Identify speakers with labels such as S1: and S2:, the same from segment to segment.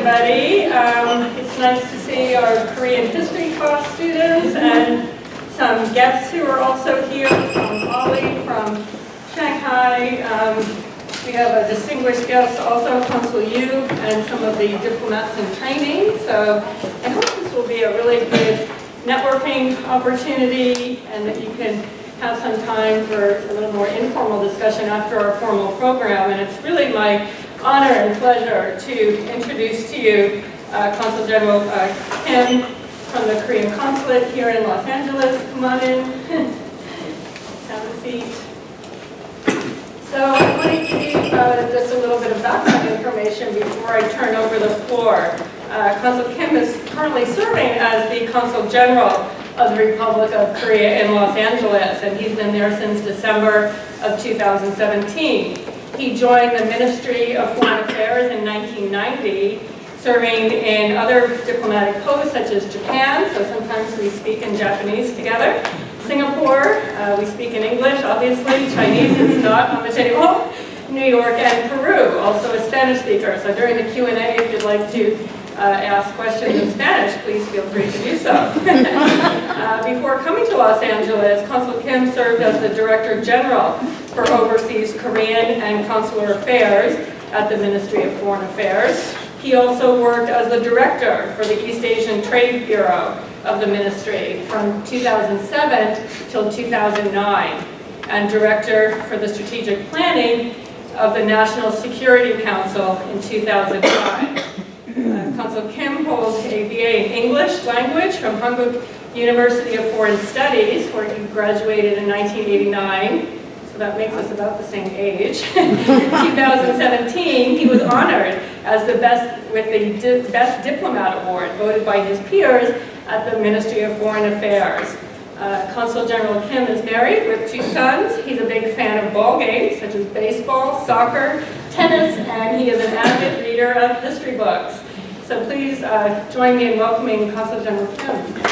S1: everybody. It's nice to see our Korean history class students and some guests who are also here from Bali, from Shanghai. We have a distinguished guest also, Consul and some of the diplomats in training. So I hope this will be a really good networking opportunity and that you can have some time for a little more informal discussion after our formal program. And it's really my honor and pleasure to introduce to you Consul General Kim from the Korean Consulate here in Los Angeles. Come on in. Have a seat. So I want to give you just a little bit of background information before I turn over the floor. Consul Kim is currently serving as the Consul General of the Republic of Korea in Los Angeles, and he's been there since December of 2017. He joined the Ministry of Foreign Affairs in 1990, serving in other diplomatic posts such as Japan, so sometimes we speak in Japanese together. Singapore, we speak in English, obviously. Chinese is not on the table. New York and Peru, also a Spanish speaker. So during the Q&A, if you'd like to ask questions in Spanish, please feel free to do so. Before coming to Los Angeles, Consul Kim served as the Director General for Overseas Korean and Consular Affairs at the Ministry of Foreign Affairs. He also worked as the Director for the East Asian Trade Bureau of the Ministry from 2007 till 2009, and Director for the Strategic Planning of the National Security Council in 2005. Consul Kim holds a BA in English language from Korea University of Foreign Studies, where he graduated in 1989. So that makes us about the same age. In 2017, he was honored as the Best Diplomat Award, voted by his peers at the Ministry of Foreign Affairs. Consul General Kim is married with 2 sons. He's a big fan of ball games, such as baseball, soccer, tennis, and he is an avid reader of history books. So please join me in welcoming Consul General Kim.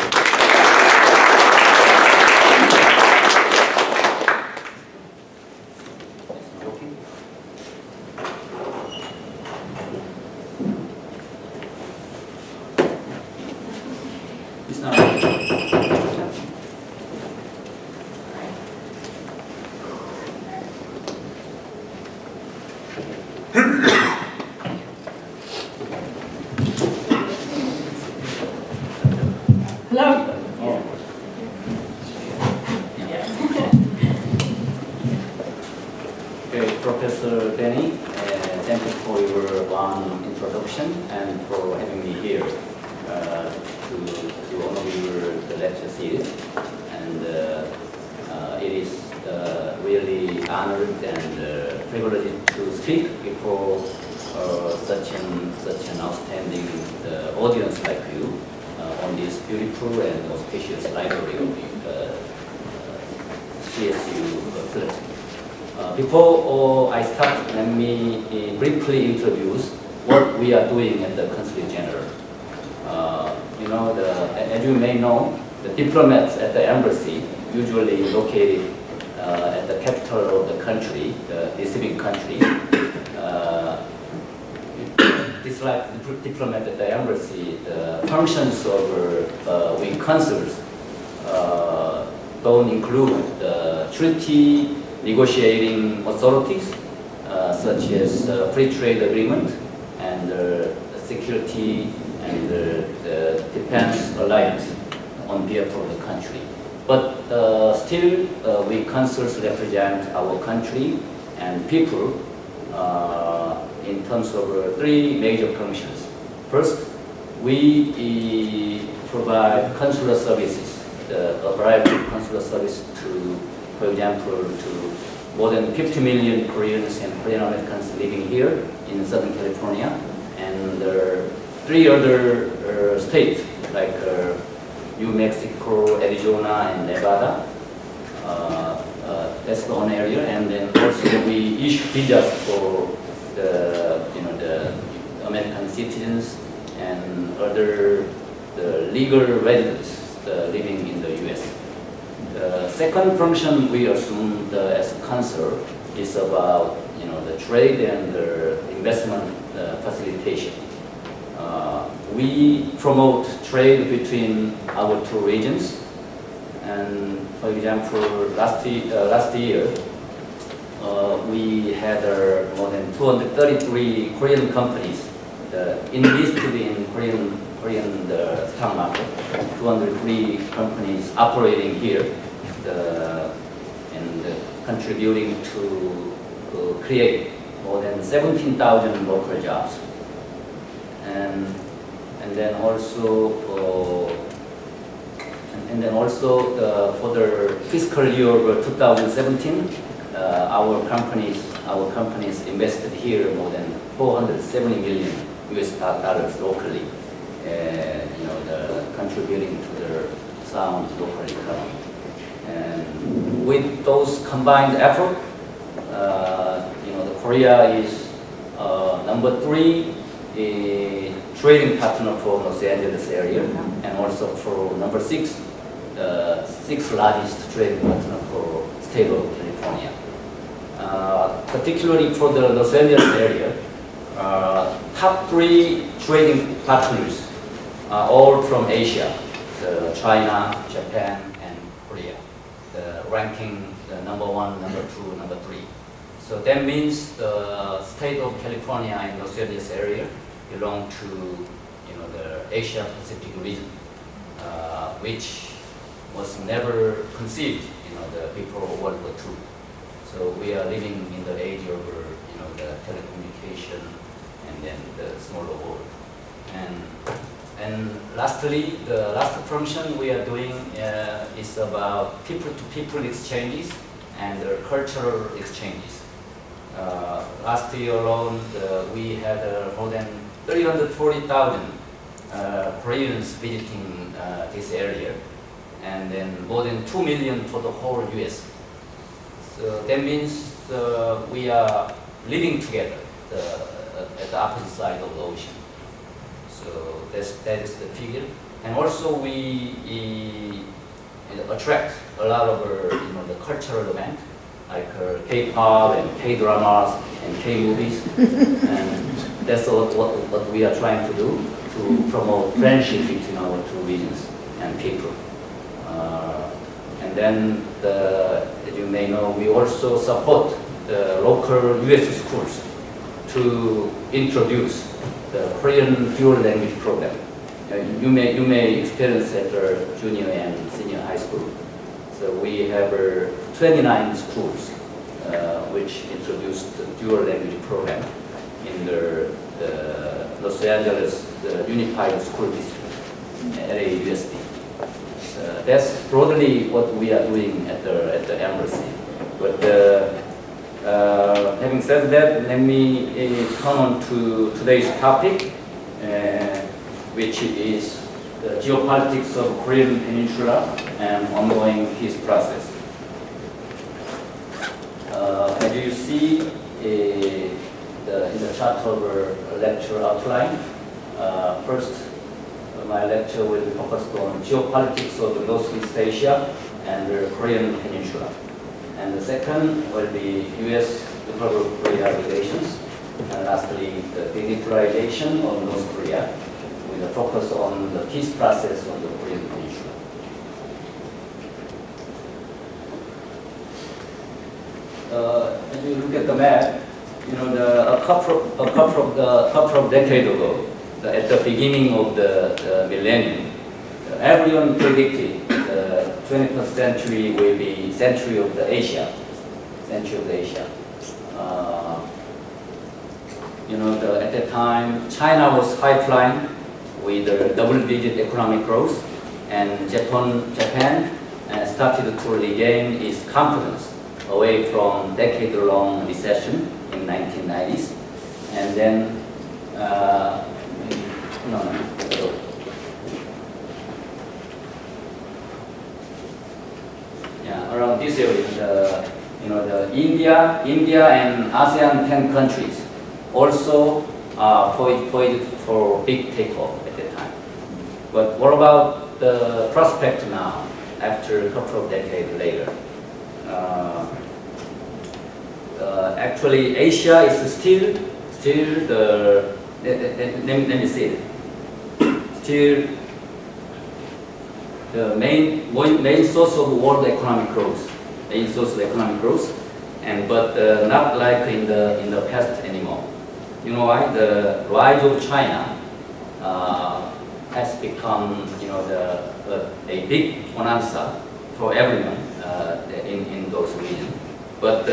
S1: Hello.
S2: Okay, Professor Danny, thank you for your warm introduction and for having me here to honor the lecture series. And it is really honored and privileged to speak before such an outstanding audience like you on this beautiful and auspicious library of CSU Fullerton. Before I start, let me briefly introduce what we are doing at the Consulate General. As you may know, the diplomats at the embassy, usually located at the capital of the country, the receiving country. It's like the diplomat at the embassy, the functions of we consuls don't include the treaty negotiating authorities, such as free trade agreement and the security and the defense alliance on behalf of the country. But still, we consuls represent our country and people in terms of 3 major functions. First, we provide consular services, a variety of consular services to, for example, to more than 50 million Koreans and Korean Americans living here in Southern California, and 3 other states like New Mexico, Arizona, and Nevada. That's one area, and then also we issue visas for the American citizens and other legal residents living in the U.S. The second function we assumed as a consul is about the trade and the investment facilitation. we promote trade between our two regions. And for example, last year, we had more than 233 Korean companies enlisted in Korean stock market. 203 companies operating here and contributing to create more than 17,000 local jobs. And then also for the fiscal year of 2017, our companies invested here more than 470 million US dollars locally, contributing to the sound local economy. And with those combined effort, Korea is number 3 trading partner for Los Angeles area, and also for number 6, 6th largest trading partner for state of California. Particularly for the Los Angeles area, top 3 trading partners are all from Asia: China, Japan, and Korea. The ranking the number 1, number 2, number 3. So that means the state of California and Los Angeles area belong to the Asia Pacific region, which was never conceived before World War II. So we are living in the age of the telecommunication and then the smaller world. And lastly, the last function we are doing is about people-to-people exchanges and cultural exchanges. Last year alone, we had more than 340,000 Koreans visiting this area, and then more than 2 million for the whole US. So that means we are living together at the opposite side of the ocean. So that is the figure. And also we attract a lot of the cultural event, like K-pop and K-dramas and K-movies. And that's what we are trying to do to promote friendship between our two regions and people. And then, as you may know, we also support the local US schools to introduce the Korean dual language program. You may experience at the junior and senior high school. So we have 29 schools which introduced the dual language program in the Los Angeles Unified School District, LAUSD. So that's broadly what we are doing at the embassy. But having said that, let me turn on to today's topic, which is the geopolitics of Korean Peninsula and ongoing peace process. As you see in the chart of our lecture outline, first my lecture will be focused on geopolitics of Northeast Asia and the Korean Peninsula. And the second will be U.S. Republic of Korea relations. And lastly, the denuclearization of North Korea with a focus on the peace process of the Korean Peninsula. As you look at the map, a couple of decades ago, at the beginning of the millennium, everyone predicted the 21st century will be century of the Asia. At that time, China was high flying with double-digit economic growth, and Japan started to regain its confidence away from decade-long recession in 1990s, and then around this area, the India and ASEAN 10 countries also poised for big takeoff at that time. But what about the prospect now, after a couple of decades later? Actually, Asia is still the. Let me say it. still the main source of world economic growth, but not like in the past anymore. You know why? The rise of China has become, a big bonanza for everyone in those regions. But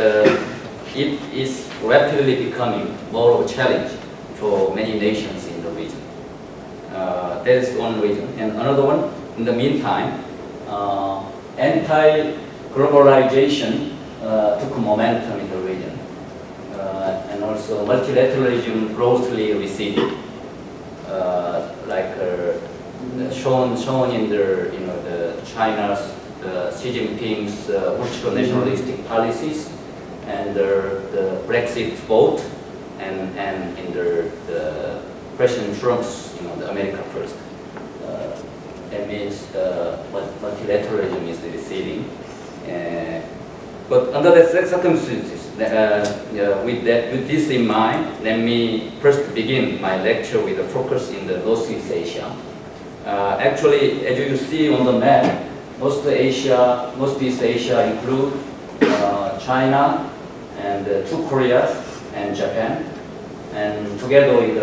S2: it is rapidly becoming more of a challenge for many nations in the region. That is one reason. And another one, in the meantime, anti-globalization took momentum in the region. And also multilateralism grossly receded, shown in the China's Xi Jinping's ultra-nationalistic policies and the Brexit vote, and in the President Trump's the America First. That means multilateralism is receding. But under the circumstances, with this in mind, let me first begin my lecture with a focus in the Northeast Asia. Actually, as you see on the map, Northeast Asia include China and two Koreas and Japan, and together with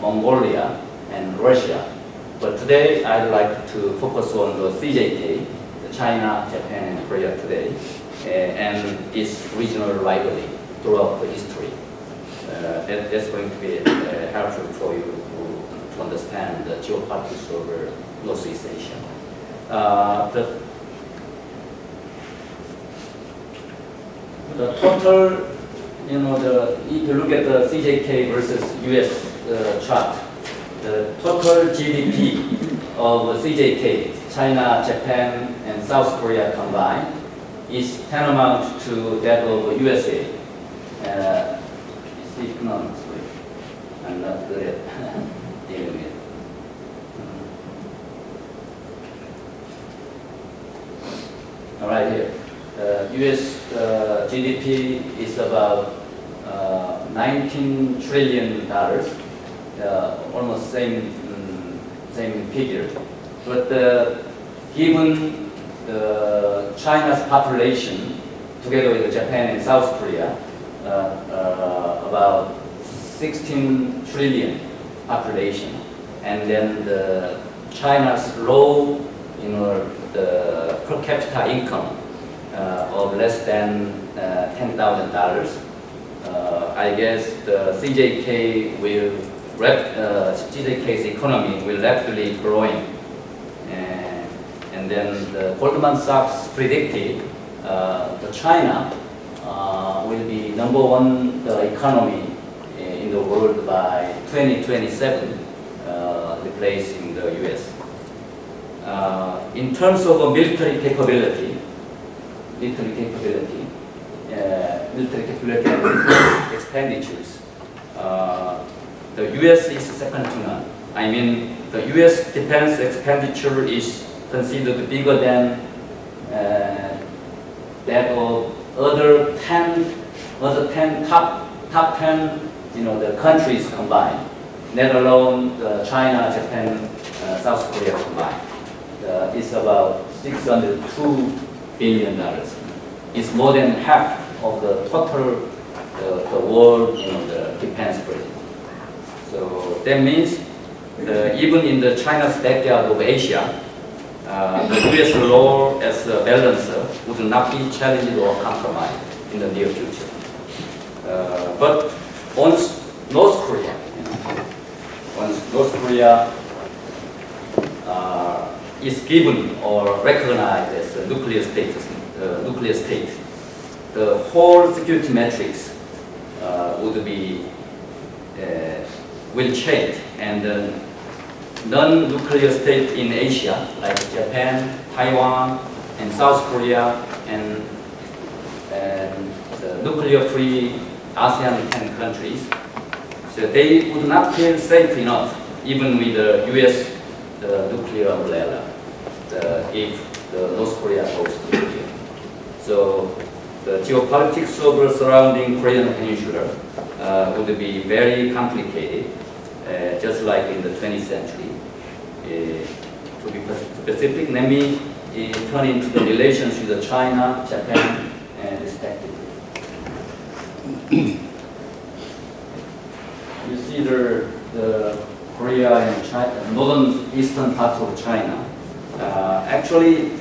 S2: Mongolia and Russia. But today, I'd like to focus on the CJK, the China, Japan, and Korea today, and its regional rivalry throughout the history. That's going to be helpful for you to understand the geopolitics of Northeast Asia. The total, if you look at the CJK versus US chart, the total GDP of CJK, China, Japan, and South Korea combined, is tantamount to that of USA. It's economics. I'm not good at dealing with it. All right, here. US GDP is about $19 trillion, almost same figure. But given China's population, together with Japan and South Korea, about 16 trillion population, and then China's low, the per capita income of less than $10,000. I guess the CJK's economy will rapidly growing. And then the Goldman Sachs predicted China will be #1 economy in the world by 2027, replacing the US. In terms of military capability and expenditures, the US is second to none. I mean, the US defense expenditure is considered bigger than that of other 10 top 10 the countries combined, let alone China, Japan, South Korea combined. It's about $602 billion. It's more than half of the total the world the defense budget. So that means even in the China's backyard of Asia, the US role as a balancer would not be challenged or compromised in the near future. But once North Korea is given or recognized as a nuclear state, the whole security metrics will change, and non-nuclear states in Asia, like Japan, Taiwan, and South Korea, and the nuclear-free ASEAN 10 countries, so they would not feel safe enough, even with the US nuclear umbrella, if the North Korea goes to nuclear. So the geopolitics of the surrounding Korean Peninsula would be very complicated, just like in the 20th century. To be specific, let me turn into the relations with China, Japan, and respectively. You see the Korea and China, northern eastern part of China. Actually,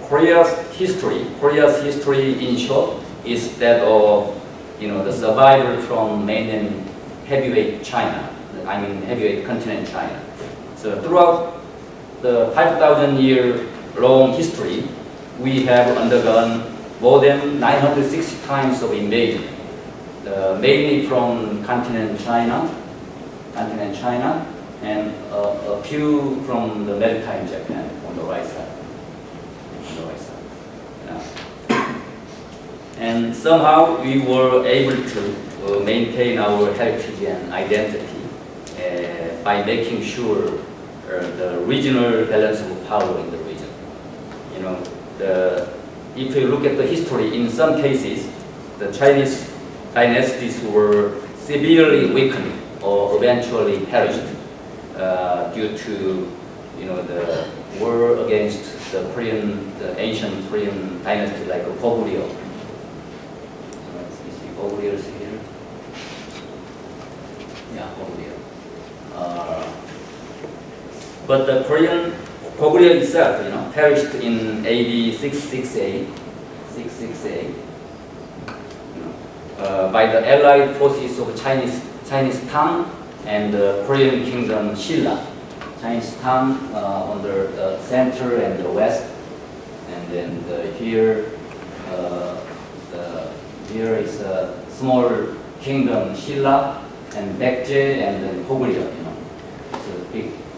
S2: Korea's history in short is that of the survival from mainland heavyweight China. I mean heavyweight continent China. So throughout the 5,000-year long history, we have undergone more than 960 times of invasion, mainly from continent China, and a few from the maritime Japan on the right side. And somehow we were able to maintain our heritage and identity by making sure the regional balance of power in the region. If you look at the history, in some cases, the Chinese dynasties were severely weakened or eventually perished due to the war against the ancient Korean dynasty like Goguryeo. You see Goguryeo here? Yeah, Goguryeo. But the Korean Goguryeo itself, perished in AD 668, by the allied forces of Chinese Tang and the Korean kingdom Silla. Chinese Tang on the center and the west, and then here is a small kingdom Silla and Baekje and then Goguryeo.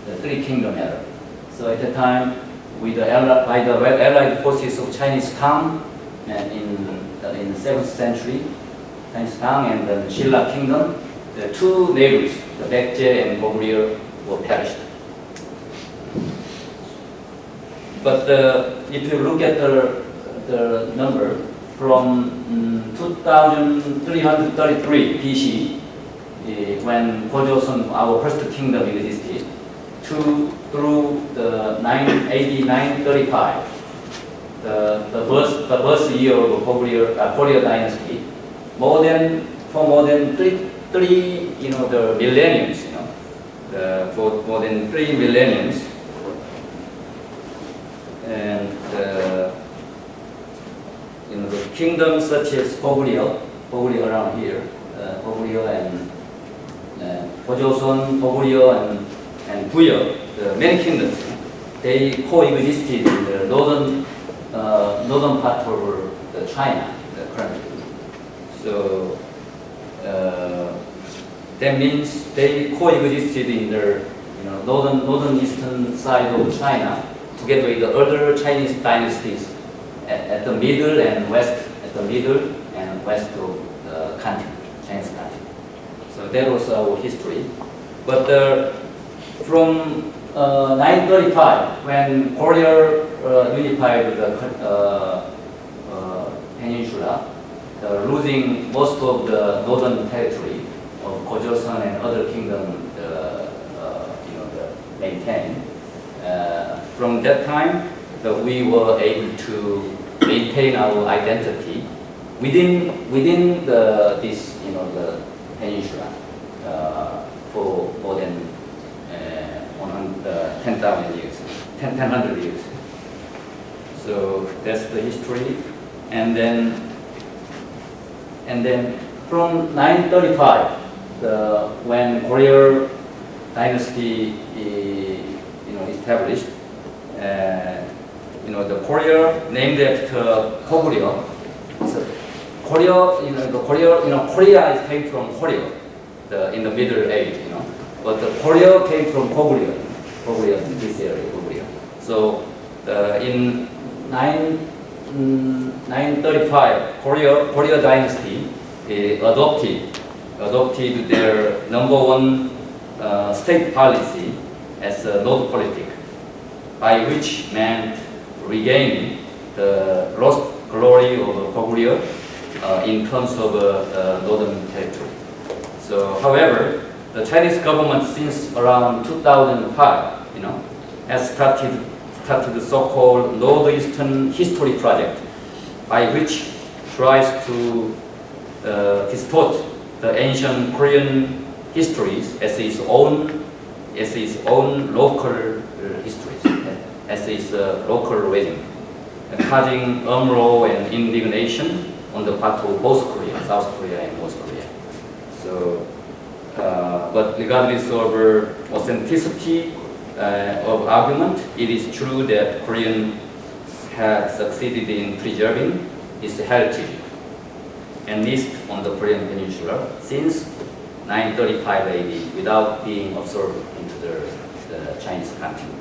S2: The three kingdom era. So at the time, by the allied forces of Chinese Tang, and in the 7th century, Chinese Tang and the Silla kingdom, the two neighbors, the Baekje and Goguryeo, were perished. But if you look at the number from 2333 BC, when Gojoseon, our first kingdom, existed, through the 935, the birth year of Goryeo dynasty, for more than three the millenniums, for more than 3 millenniums, and the kingdoms such as Goguryeo around here, Goguryeo and Gojoseon, Goguryeo and Buyeo, the many kingdoms, they coexisted in the northern part of China currently. So that means they coexisted in the northern eastern side of China together with the other Chinese dynasties at the middle and west of the continent, Chinese continent. So that was our history. But from 935, when Korea unified the peninsula, losing most of the northern territory of Gojoseon and other kingdoms, maintained. From that time, we were able to maintain our identity within this the peninsula for more than 10,000 years, 1000 years. So that's the history, and then from 935, when Goryeo dynasty established, the Korea named after Goguryeo. So Korea came from Goryeo, in the Middle Age, but the Goryeo came from Goguryeo, this area, Goguryeo. So in 935, Goryeo dynasty adopted their #1 state policy as a North politic, by which meant regaining the lost glory of Goguryeo in terms of northern territory. So, however, the Chinese government since around 2005, has started the so-called Northeastern History Project, by which tries to distort the ancient Korean histories as its own local histories, as its local regime, causing umroar and indignation on the part of both Korea, South Korea and North Korea. So, but regardless of authenticity of argument, it is true that Koreans have succeeded in preserving its heritage, at least on the Korean Peninsula, since 935 AD without being absorbed into the Chinese continent.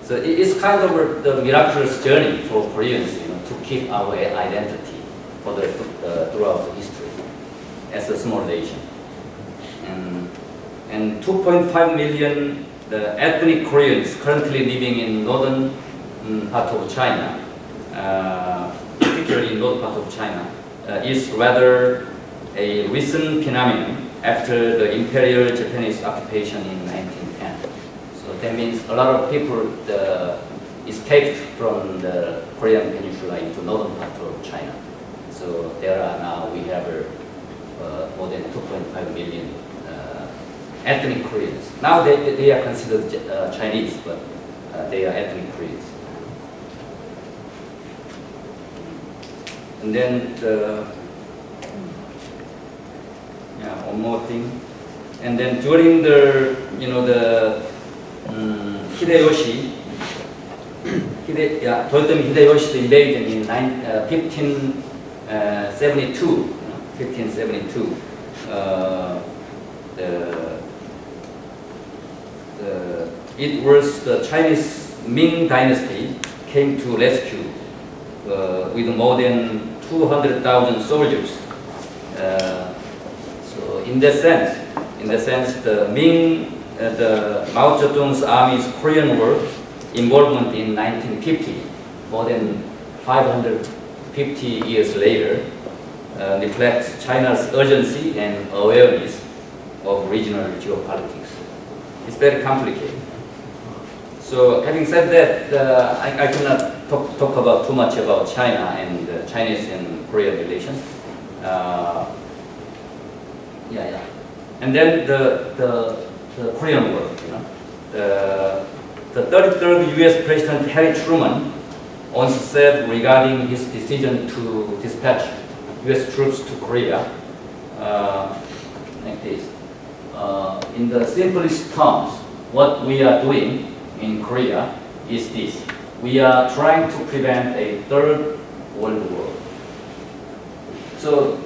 S2: So it's kind of the miraculous journey for Koreans, to keep our identity for throughout the history as a small nation. And 2.5 million the ethnic Koreans currently living in northern part of China, particularly in north part of China, is rather a recent phenomenon after the Imperial Japanese occupation in 1910. So that means a lot of people escaped from the Korean Peninsula into northern part of China. So there are now, we have more than 2.5 million ethnic Koreans. Now they are considered Chinese, but they are ethnic Koreans. And then one more thing. And then during the Hideyoshi, Toyotomi Hideyoshi's invasion in 1572. It was the Chinese Ming Dynasty came to rescue with more than 200,000 soldiers. So in that sense, the Mao Zedong's army's Korean War involvement in 1950, more than 550 years later, reflects China's urgency and awareness of regional geopolitics. It's very complicated. So having said that, I cannot talk about too much about China and Chinese and Korean relations. And then the Korean War. The 33rd U.S. President Harry Truman once said regarding his decision to dispatch U.S. troops to Korea, like this. In the simplest terms, what we are doing in Korea is this. We are trying to prevent a third world war. So,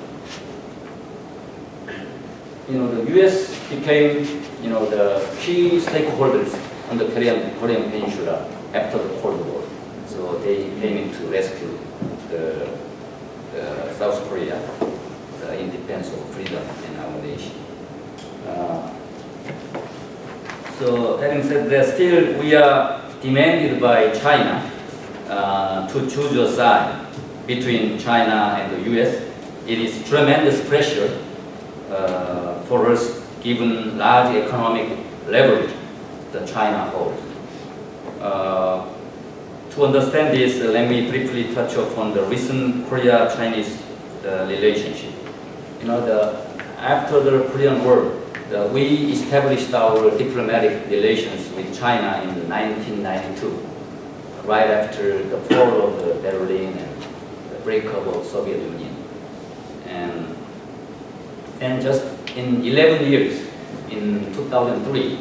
S2: the U.S. became, the key stakeholders on the Korean Peninsula after the Cold War. So they came in to rescue the South Korea in defense of freedom in our nation. So having said that, still we are demanded by China to choose a side between China and the U.S. It is tremendous pressure for us, given large economic leverage that China holds. To understand this, let me briefly touch upon the recent Korea-Chinese relationship. After the Korean War, we established our diplomatic relations with China in 1992, right after the fall of the Berlin and the breakup of Soviet Union. And just in 11 years, in 2003,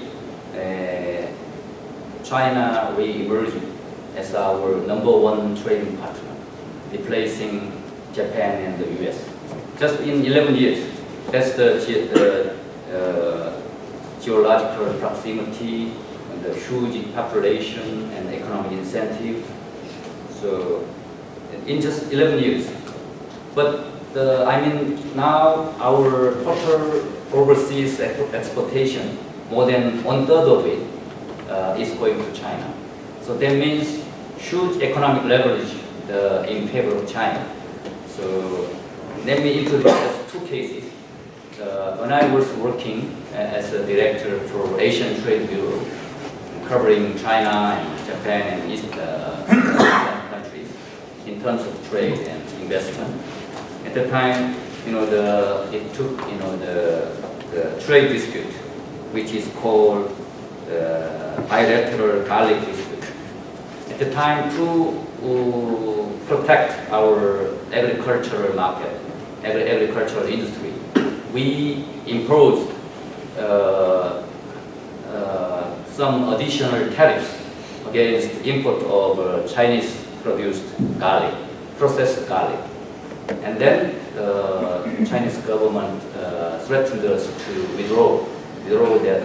S2: China re-emerged as our #1 trading partner, replacing Japan and the US. Just in 11 years, that's the geological proximity, and the huge population and economic incentive. So in just 11 years. But now our total overseas exportation, more than 1/3 of it is going to China. So that means huge economic leverage in favor of China. So let me introduce just two cases. when I was working as a director for Asian Trade Bureau, covering China and Japan and East countries in terms of trade and investment. At the time, it took the trade dispute, which is called bilateral garlic dispute. At the time, to protect our agricultural market, agricultural industry, we imposed some additional tariffs against import of Chinese-produced garlic, processed garlic. And then the Chinese government threatened us to withdraw that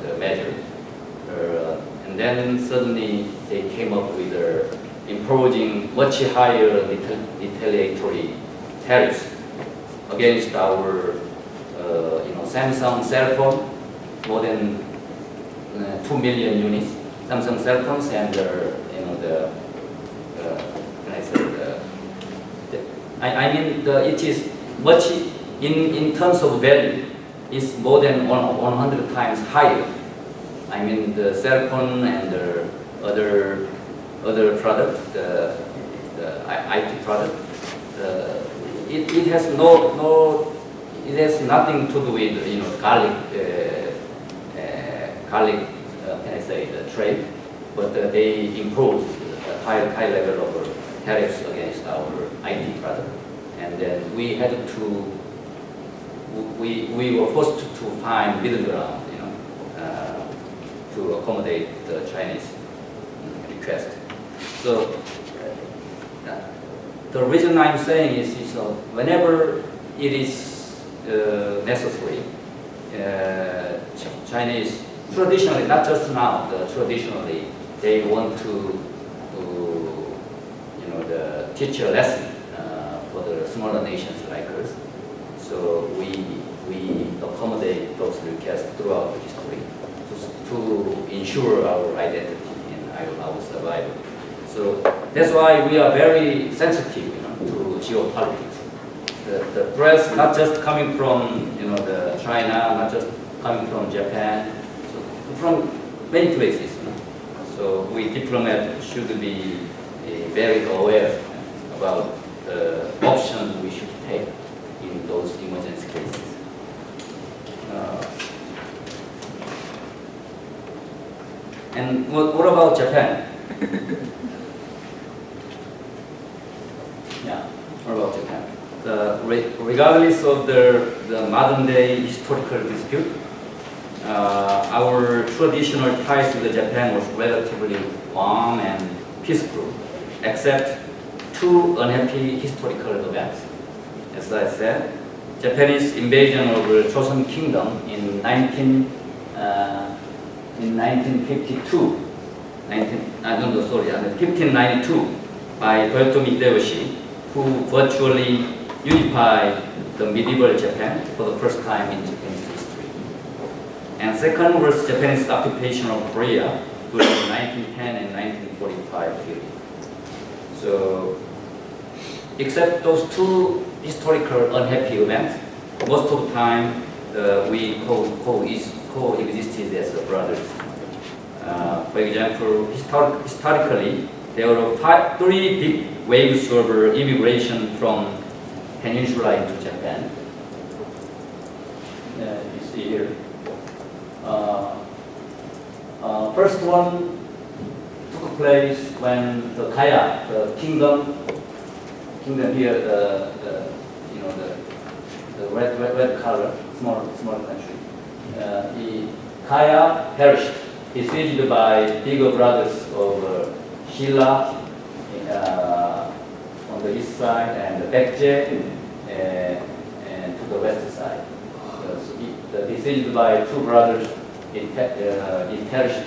S2: the measure. And then suddenly they came up with imposing much higher retaliatory tariffs against our Samsung cell phone, more than 2 million units, Samsung cell phones, and it is much in terms of value, is more than 100 times higher. I mean the cell phone and the other product, the IT product. It has it has nothing to do with garlic. The trade, but they imposed a high level of tariffs against our IT product, and then we were forced to find middle ground, to accommodate the Chinese request. So the reason I'm saying is whenever it is necessary, Chinese traditionally, not just now, traditionally they want to teach a lesson for the smaller nations like us. So we accommodate those requests throughout the history to ensure our identity and our survival. So that's why we are very sensitive, to geopolitics. The threats not just coming from the China, not just coming from Japan, so from many places. So we diplomats should be very aware about the options we should take in those emergency cases. And what about Japan? Yeah, what about Japan? Regardless of the modern day historical dispute, our traditional ties with Japan was relatively warm and peaceful, except two unhappy historical events. As I said, Japanese invasion of the Joseon Kingdom in 1592 by Toyotomi Hideyoshi, who virtually unified the medieval Japan for the first time in Japanese history. And second was Japanese occupation of Korea during 1910 and 1945 period. So, except those two historical unhappy events, most of the time we coexisted as brothers. For example, historically, there were three big waves of immigration from Peninsula into Japan. You see here. First one took place when the Kaya, the kingdom here, the red color, small country. The Kaya perished, besieged by bigger brothers of Shilla on the east side and the Baekje and to the west side. Besieged by two brothers, it perished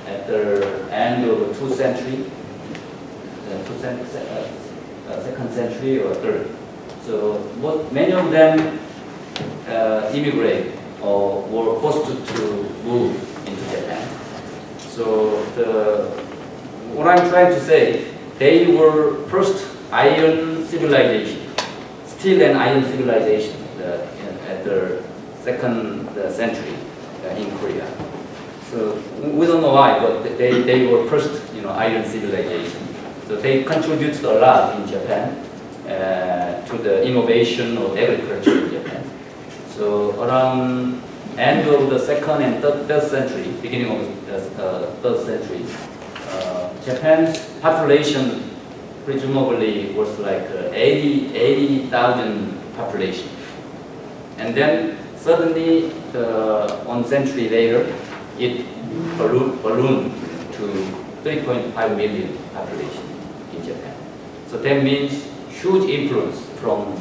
S2: at the end of the 2nd century, second century or third. So many of them immigrate or were forced to move into Japan. So what I'm trying to say, they were first iron civilization, steel and iron civilization at the second century in Korea. So we don't know why, but they were first, iron civilization. So they contributed a lot in Japan to the innovation of agriculture in Japan. So around end of the second and third century, beginning of the third century, Japan's population presumably was like 80,000 population. And then suddenly, 1 century later, it ballooned to 3.5 million population in Japan. So that means huge influence from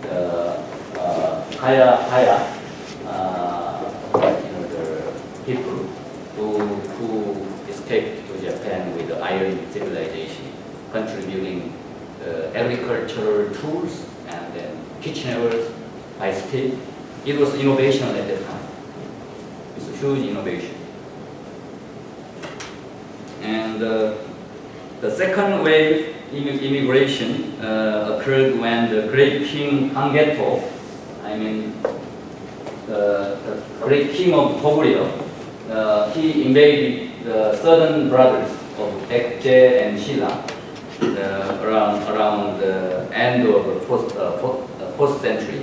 S2: the higher the people who escaped to Japan with the iron civilization, contributing agricultural tools and then kitchenwares by steam. It was innovation at that time. It's a huge innovation. And the second wave immigration occurred when the great king Hangeto, the great king of Goguryeo, he invaded the southern brothers of Baekje and Silla around the end of the fourth century.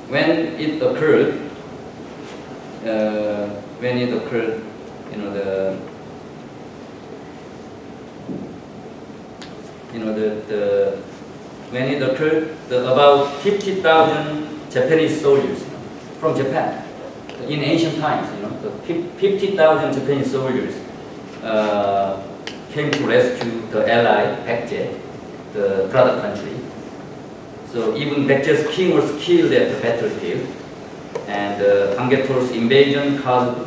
S2: When it occurred, about 50,000 Japanese soldiers from Japan in ancient times, the 50,000 Japanese soldiers came to rescue the ally Baekje, the brother country. So even Baekje's king was killed at the battlefield, and Hangeto's invasion caused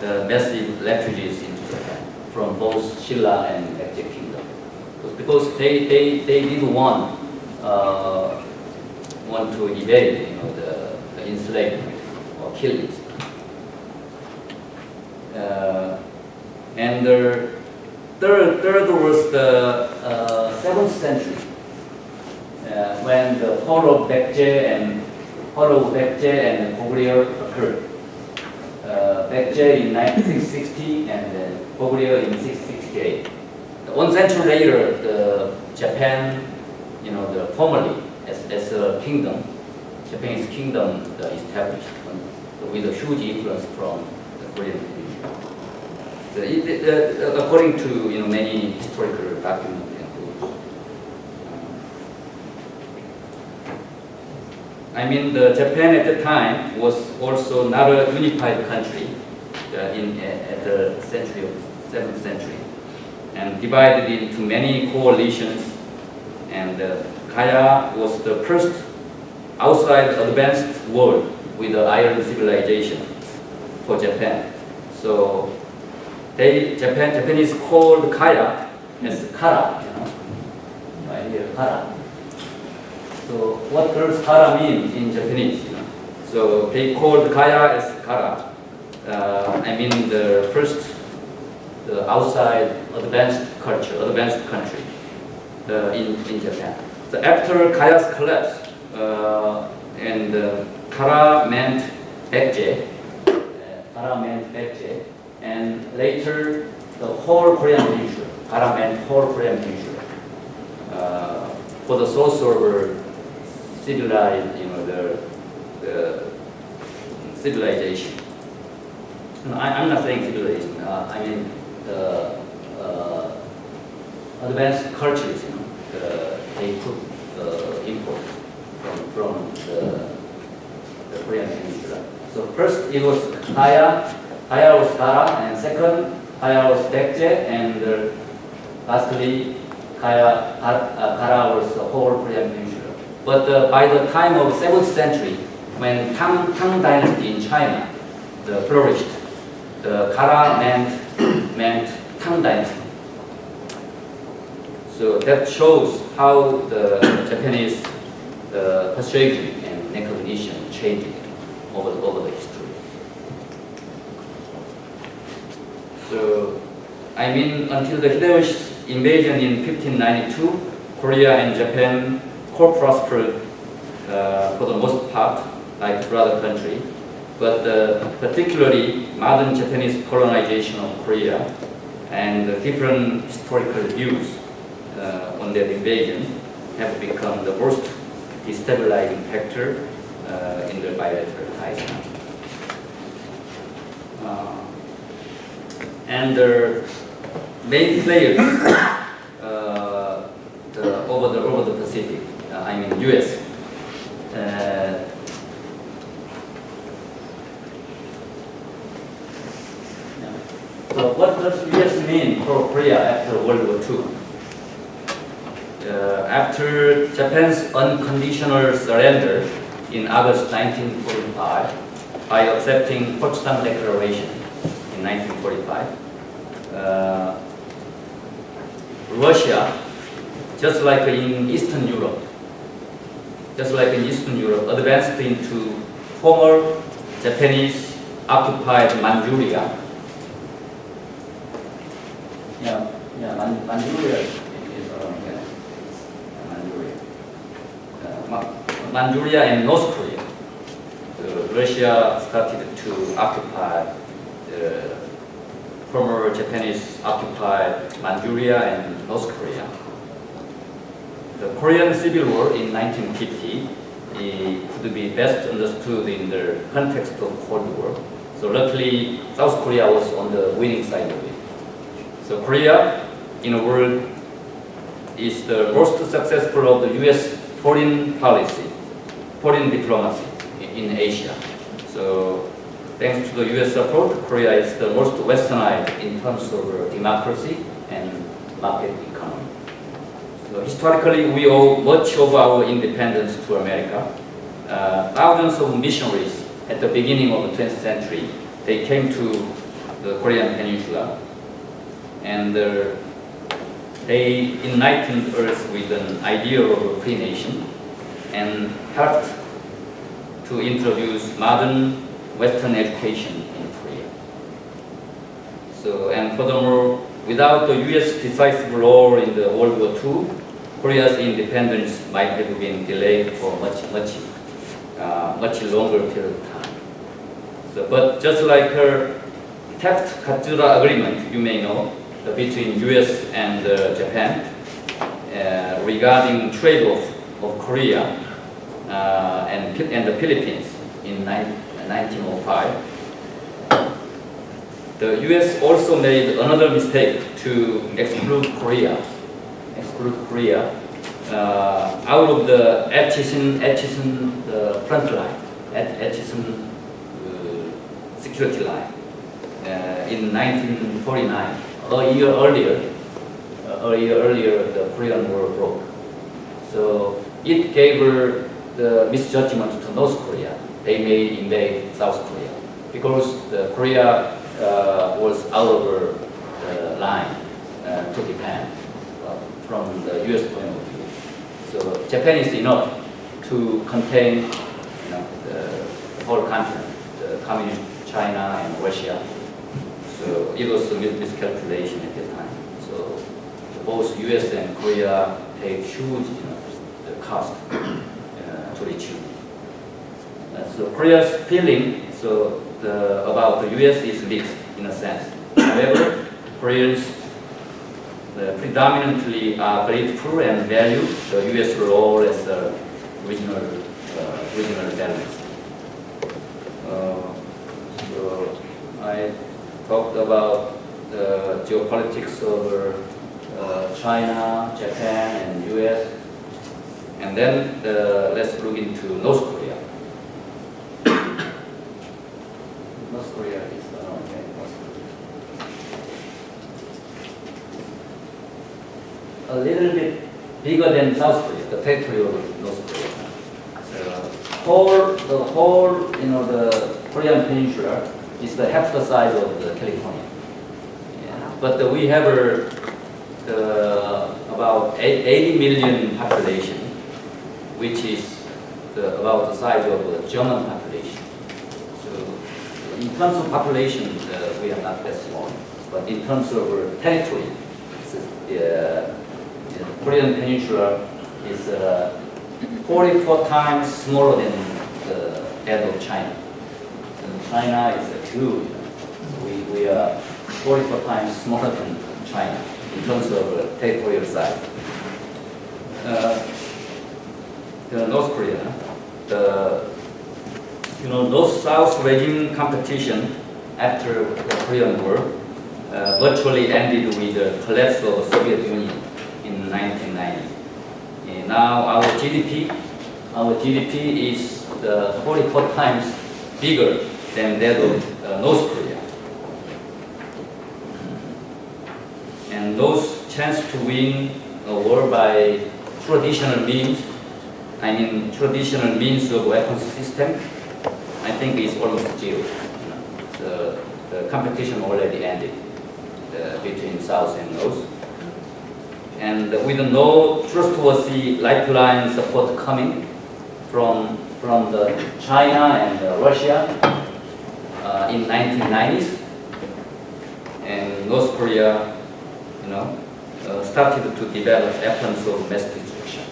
S2: massive refugees into Japan from both Silla and Baekje kingdom, because they didn't want to evade the enslavement or killings. And the third was the 7th century, when the fall of Baekje and Goguryeo occurred. Baekje in 660 and Goguryeo in 668. 1 century later, the Japan, formally as a kingdom, Japanese kingdom established with a huge influence from the Korean people. According to many historical documents and books. The Japan at the time was also not a unified country at the century of 7th century, and divided into many coalitions. And Kaya was the first outside advanced world with the iron civilization for Japan. So Japanese called Kaya as Kara, right here, Kara. So what does Kara mean in Japanese? So they called Kaya as Kara. The first, the outside advanced culture, advanced country in Japan. So after Kaya's collapse, Kara meant Baekje. And later, the whole Korean peninsula. Kara meant whole Korean peninsula. For the source of civilized, the civilization. I'm not saying civilization. The advanced cultures. They took import from the Korean peninsula. So first it was Kaya was Kara, and second Kaya was Baekje, and lastly Kara was the whole Korean peninsula. But by the time of 7th century, when Tang dynasty in China flourished, the Kara meant Tang dynasty. So that shows how the Japanese persuasion and recognition changed over the history. So, until the Hideyoshi invasion in 1592, Korea and Japan co-prospered for the most part, like brother country, but particularly modern Japanese colonization of Korea and the different historical views on that invasion have become the most destabilizing factor in the bilateral ties now. And the main players over the Pacific, I mean U.S. So what does U.S. mean for Korea after World War II? After Japan's unconditional surrender in August 1945, by accepting Potsdam Declaration in 1945, Russia, just like in Eastern Europe, advanced into former Japanese occupied Manchuria. Manchuria is around here. Manchuria and North Korea. Russia started to occupy the former Japanese occupied Manchuria and North Korea. The Korean Civil War in 1950 could be best understood in the context of Cold War. So luckily, South Korea was on the winning side of it. So Korea, in a word, is the most successful of the U.S. foreign diplomacy in Asia. So thanks to the U.S. support, Korea is the most westernized in terms of democracy and market economy. So historically, we owe much of our independence to America. Thousands of missionaries at the beginning of the 20th century, they came to the Korean Peninsula, and they enlightened us with an idea of a free nation and helped to introduce modern Western education in Korea. So, and furthermore, without the U.S. decisive role in the World War II, Korea's independence might have been delayed for much longer period of time. So, but just like her Taft-Katsura agreement, you may know, between U.S. and Japan regarding trade-off of Korea and the Philippines in 1905. The U.S. also made another mistake to exclude Korea out of the Atchison front line, Atchison security line in 1949. A year earlier, the Korean War broke. So it gave her the misjudgment to North Korea. They may invade South Korea because the Korea was out of her line to Japan from the U.S. point of view. So Japan is enough to contain, the whole continent, the communist China and Russia. So it was a miscalculation at the time. So both U.S. and Korea paid huge, the cost to reach. So Korea's feeling, about the U.S. is mixed in a sense. However, Koreans predominantly are grateful and value the U.S. role as a regional balance. So I talked about the geopolitics over China, Japan, and U.S. And then let's look into North Korea. North Korea is a little bit bigger than South Korea, the territory of North Korea. So the whole, the Korean Peninsula is the half the size of the California. Yeah. But we have about 80 million population, which is about the size of the German population. So in terms of population, we are not that small. But in terms of territory, the Korean Peninsula is 44 times smaller than that of China. And China is huge. We are 44 times smaller than China in terms of territorial size. The North Korea, the North-South regime competition after the Korean War virtually ended with the collapse of the Soviet Union in 1990. And now our GDP is 44 times bigger than that of North Korea. And those chance to win a war by traditional means, traditional means of weapons system, I think is almost zero. The competition already ended between South and North. And with no trustworthy lifeline support coming from the China and Russia in 1990s, and North Korea, started to develop weapons of mass destruction.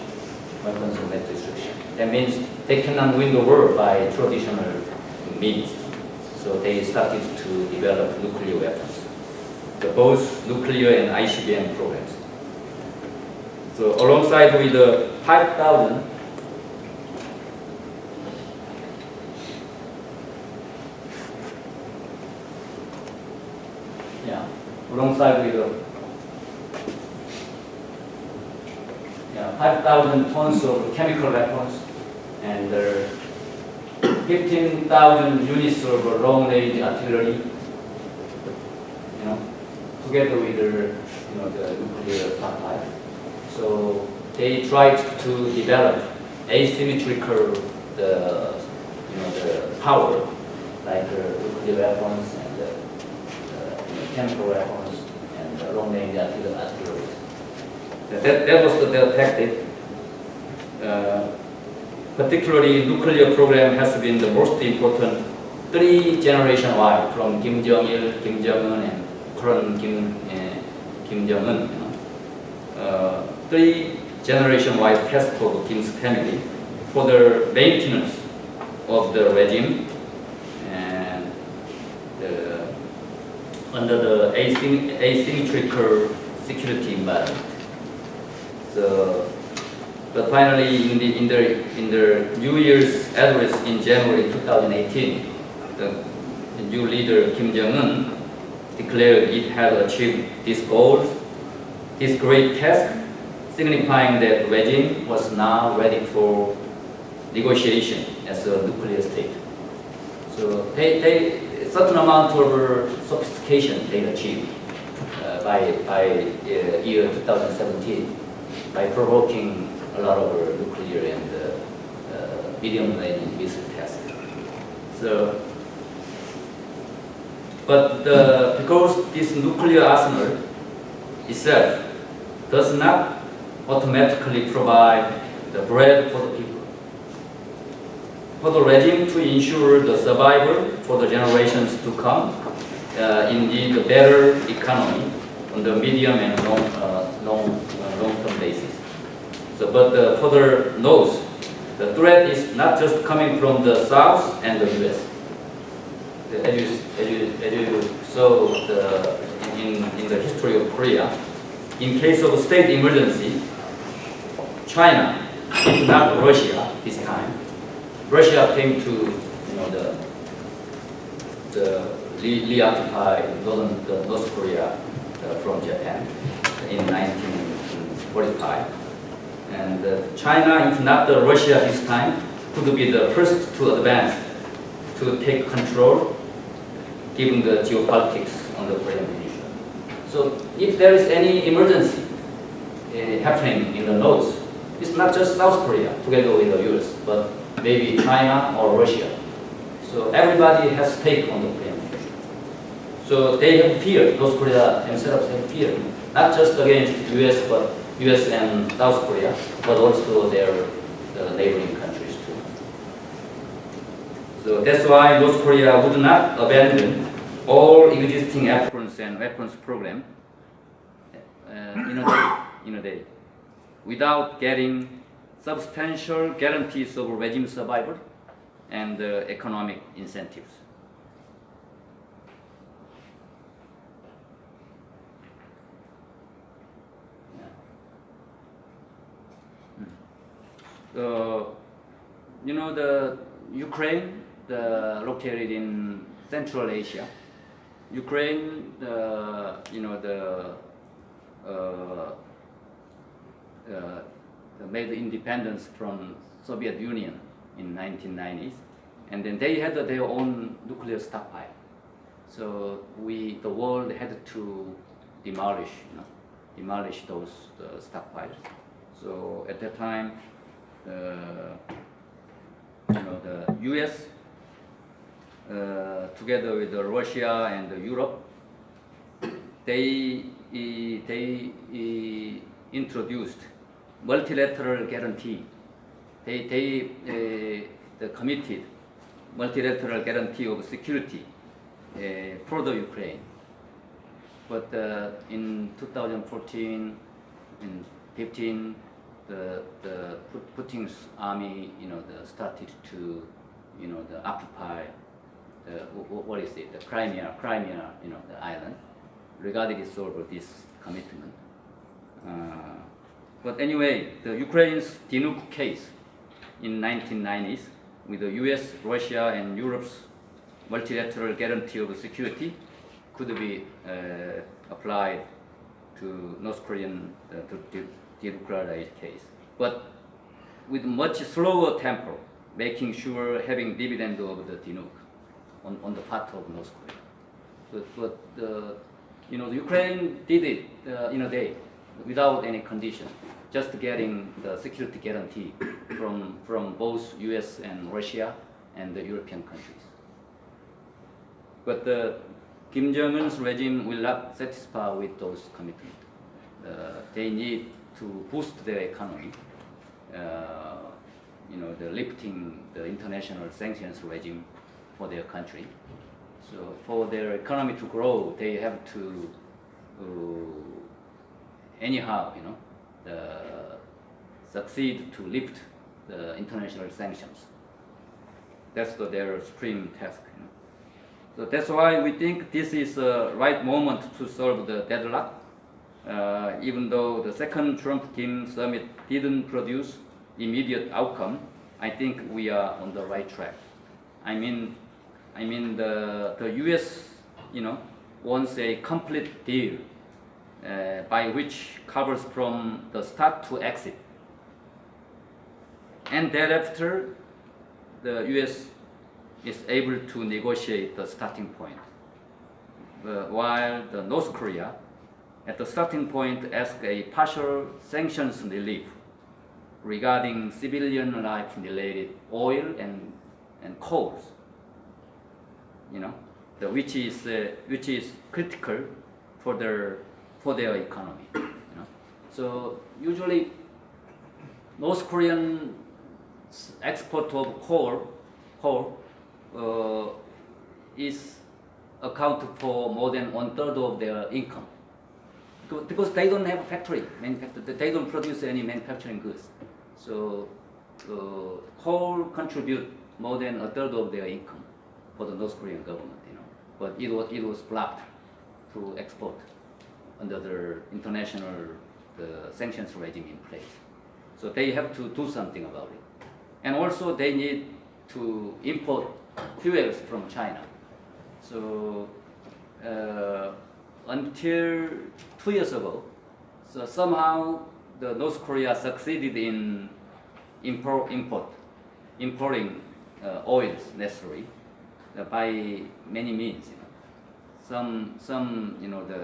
S2: That means they cannot win the war by traditional means. So they started to develop nuclear weapons, both nuclear and ICBM programs. So alongside with the 5,000, alongside with the 5,000 tons of chemical weapons and 15,000 units of long-range artillery, together with the nuclear stockpile. So they tried to develop asymmetrical the power, like nuclear weapons and chemical weapons and long-range artillery. That was their tactic. Particularly, nuclear program has been the most important 3 generations wide, from Kim Jong-il, Kim Jong-un, and current Kim Jong-un. 3 generation wide task of Kim's family for the maintenance of the regime and under the asymmetrical security environment. So, but finally, in the New Year's address in January 2018, the new leader Kim Jong-un declared it had achieved these goals, this great task, signifying that the regime was now ready for negotiation as a nuclear state. So they certain amount of sophistication they achieved by year 2017 by provoking a lot of nuclear and medium-range missile tests. So, but because this nuclear arsenal itself does not automatically provide the bread for the people. For the regime to ensure the survival for the generations to come, indeed the better economy on the medium and long-term basis. So, but for the North, the threat is not just coming from the South and the U.S. As you saw in the history of Korea, in case of a state emergency, China, if not Russia this time, Russia came to reoccupy North Korea from Japan in 1945. And China, if not Russia this time, could be the first to advance to take control, given the geopolitics on the Korean Peninsula. So if there is any emergency happening in the North, it's not just South Korea together with the US, but maybe China or Russia. So everybody has stake on the Korean Peninsula. So they have fear, North Korea themselves have fear, not just against US, but US and South Korea, but also their neighboring countries too. So that's why North Korea would not abandon all existing weapons and weapons program in a day, without getting substantial guarantees of regime survival and economic incentives. You know, the Ukraine, located in Central Asia. Ukraine, made independence from Soviet Union in 1990s, and then they had their own nuclear stockpile. So the world had to demolish those stockpiles. So at that time, the U.S. Together with Russia and Europe, they introduced multilateral guarantee. They committed multilateral guarantee of security for the Ukraine. But in 2014 and 15, the Putin's army, started to, occupy what is it? The Crimea, the island, regardless of this commitment. But anyway, the Ukraine's Dinuk case in 1990s with the U.S., Russia, and Europe's multilateral guarantee of security could be applied to North Korean denuclearized case, but with much slower tempo, making sure having dividend of the denuke on the part of North Korea. But the Ukraine did it in a day without any condition, just getting the security guarantee from both U.S. and Russia and the European countries. But Kim Jong-un's regime will not satisfy with those commitments. They need to boost their economy, the lifting the international sanctions regime for their country. So for their economy to grow, they have to anyhow, succeed to lift the international sanctions. That's their supreme task. So that's why we think this is the right moment to solve the deadlock. Even though the second Trump-Kim summit didn't produce immediate outcome, I think we are on the right track. I mean the U.S. wants a complete deal by which covers from the start to exit, and thereafter the U.S. is able to negotiate the starting point, while the North Korea at the starting point ask a partial sanctions relief regarding civilian life related oil and coals, which is critical for their economy. So usually North Korean export of coal is accounted for more than 1/3 of their income, because they don't have a factory, they don't produce any manufacturing goods. So coal contribute more than 1/3 of their income for the North Korean government, but it was blocked to export under the international sanctions regime in place. So they have to do something about it, and also they need to import fuels from China. So until 2 years ago, so somehow the North Korea succeeded in importing oils necessary by many means. Some the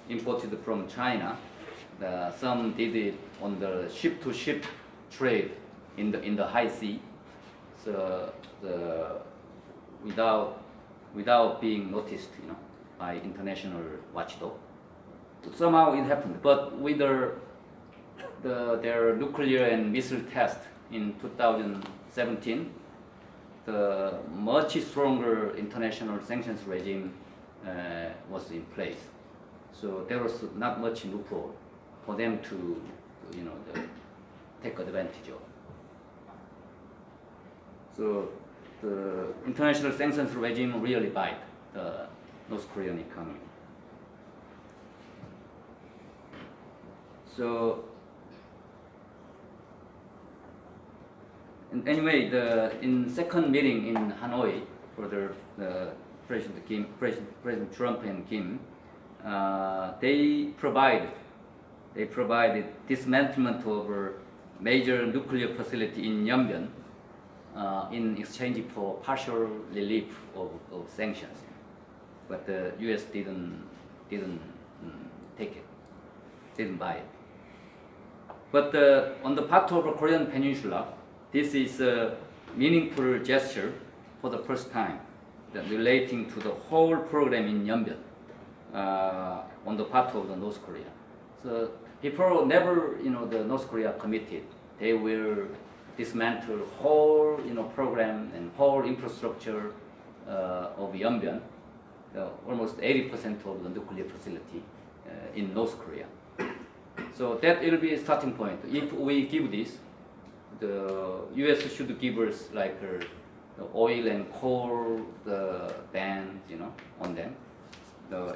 S2: imported from China. Some did it on the ship-to-ship trade in the high sea. So without being noticed, by international watchdog. Somehow it happened, but with their nuclear and missile test in 2017, the much stronger international sanctions regime was in place. So there was not much loophole for them to, take advantage of. So the international sanctions regime really bite the North Korean economy. So anyway, in second meeting in Hanoi for the President Trump and Kim, they provided dismantlement of a major nuclear facility in Yeonbyeon in exchange for partial relief of sanctions, but the U.S. didn't take it, didn't buy it. But on the part of the Korean Peninsula, this is a meaningful gesture for the first time, relating to the whole program in Yeonbyeon on the part of the North Korea. So before, never, the North Korea committed they will dismantle whole, program and whole infrastructure of Yeonbyeon, almost 80% of the nuclear facility in North Korea. So that will be a starting point. If we give this, the U.S. should give us like the oil and coal, the ban, on them,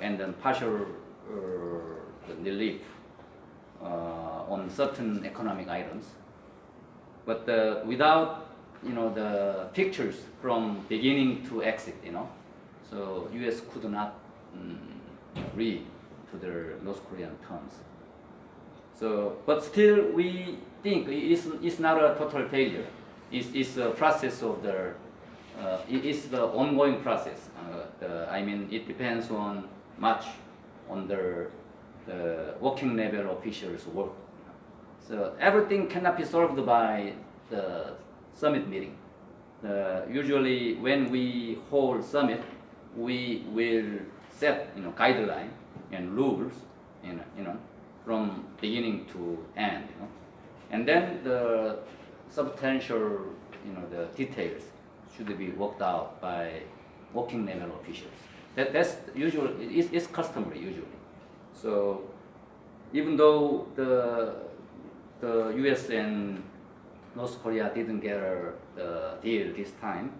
S2: and then partial relief on certain economic items. But without, the pictures from beginning to exit, so U.S. could not read to the North Korean terms. So, but still, we think it's not a total failure. It's a process of it's the ongoing process. I mean, it depends on much on the working level officials' work. So everything cannot be solved by the summit meeting. Usually, when we hold summit, we will set guideline and rules, from beginning to end, and then the substantial, the details should be worked out by working level officials. That's usually, it's customary usually. So even though the U.S. and North Korea didn't get a deal this time,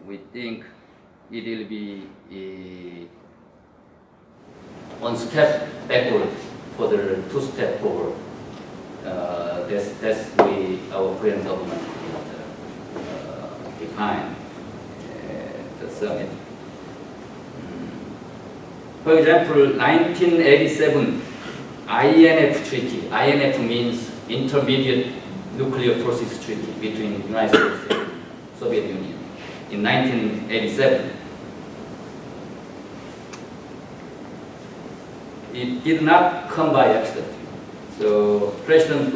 S2: we think it will be one step backward for the two step forward. That's our Korean government define the summit. For example, 1987 INF Treaty. INF means Intermediate Nuclear Forces Treaty between the United States and Soviet Union. In 1987, it did not come by accident. So President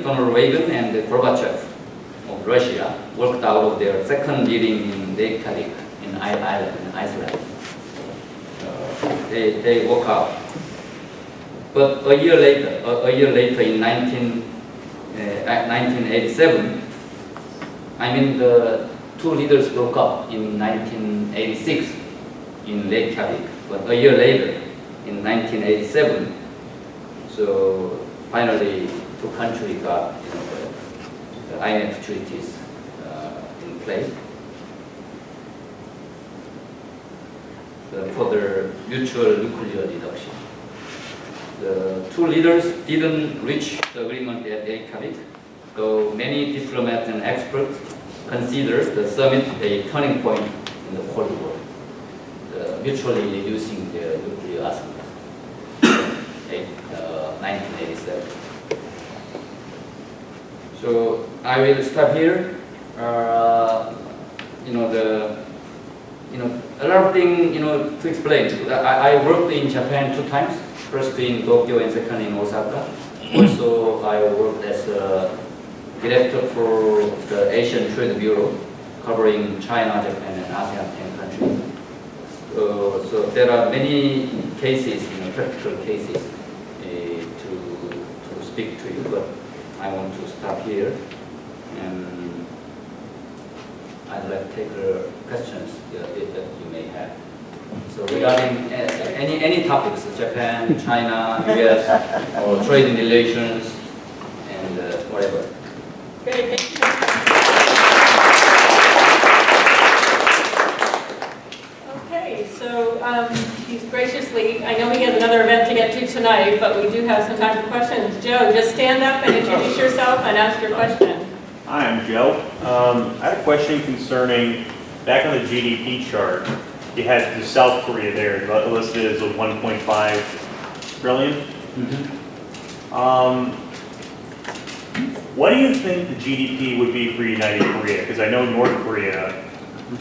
S2: Donald Reagan and Gorbachev of Russia worked out of their second meeting in Reykjavik in Iceland. They work out. But a year later in 1987, the two leaders broke up in 1986 in Reykjavik. But a year later, in 1987, so finally two countries got the INF treaties in place for their mutual nuclear reduction. The two leaders didn't reach the agreement at Reykjavik, though many diplomats and experts consider the summit a turning point in the Cold War, mutually reducing their nuclear arsenals. 1987. So I will stop here. A lot of things to explain. I worked in Japan 2 times. First in Tokyo and second in Osaka. Also, I worked as a director for the Asian Trade Bureau, covering China, Japan, and ASEAN 10 countries. So there are many cases, practical cases to speak to you, but I want to stop here, and I'd like to take questions that you may have. So regarding any topics, Japan, China, US, or trade relations, and
S1: Great, thank you. Okay, so he's graciously, I know he has another event to get to tonight, but we do have some time for questions. Joe, just stand up and introduce yourself and ask your question.
S3: Hi, I'm Joe. I had a question concerning, back on the GDP chart, you had the South Korea there listed as a 1.5 trillion. What do you think the GDP would be for United Korea? Because I know North Korea,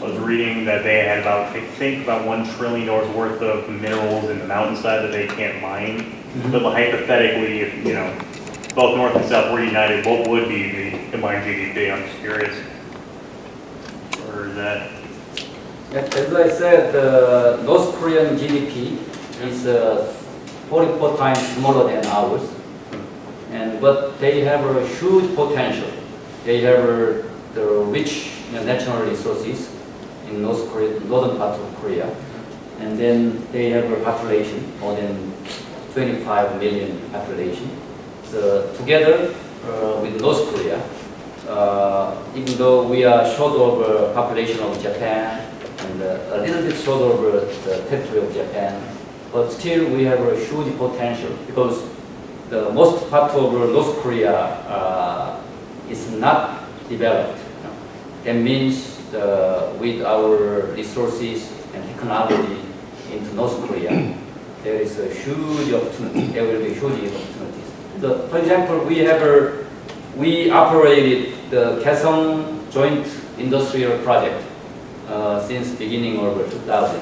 S3: I was reading that they had about, I think about $1 trillion worth of minerals in the mountainside that they can't mine. But hypothetically, if both North and South were united, what would be the combined GDP? I'm just curious. Or is that?
S2: As I said, North Korean GDP is 44 times smaller than ours, but they have a huge potential. They have the rich natural resources in northern part of Korea, and then they have a population more than 25 million population. So together with North Korea, even though we are short of population of Japan and a little bit short of the territory of Japan, but still we have a huge potential because the most part of North Korea is not developed. That means with our resources and technology into North Korea, there is a huge opportunity. There will be huge opportunities. So, for example, we operated the Kaesong Joint Industrial Project since beginning of 2000,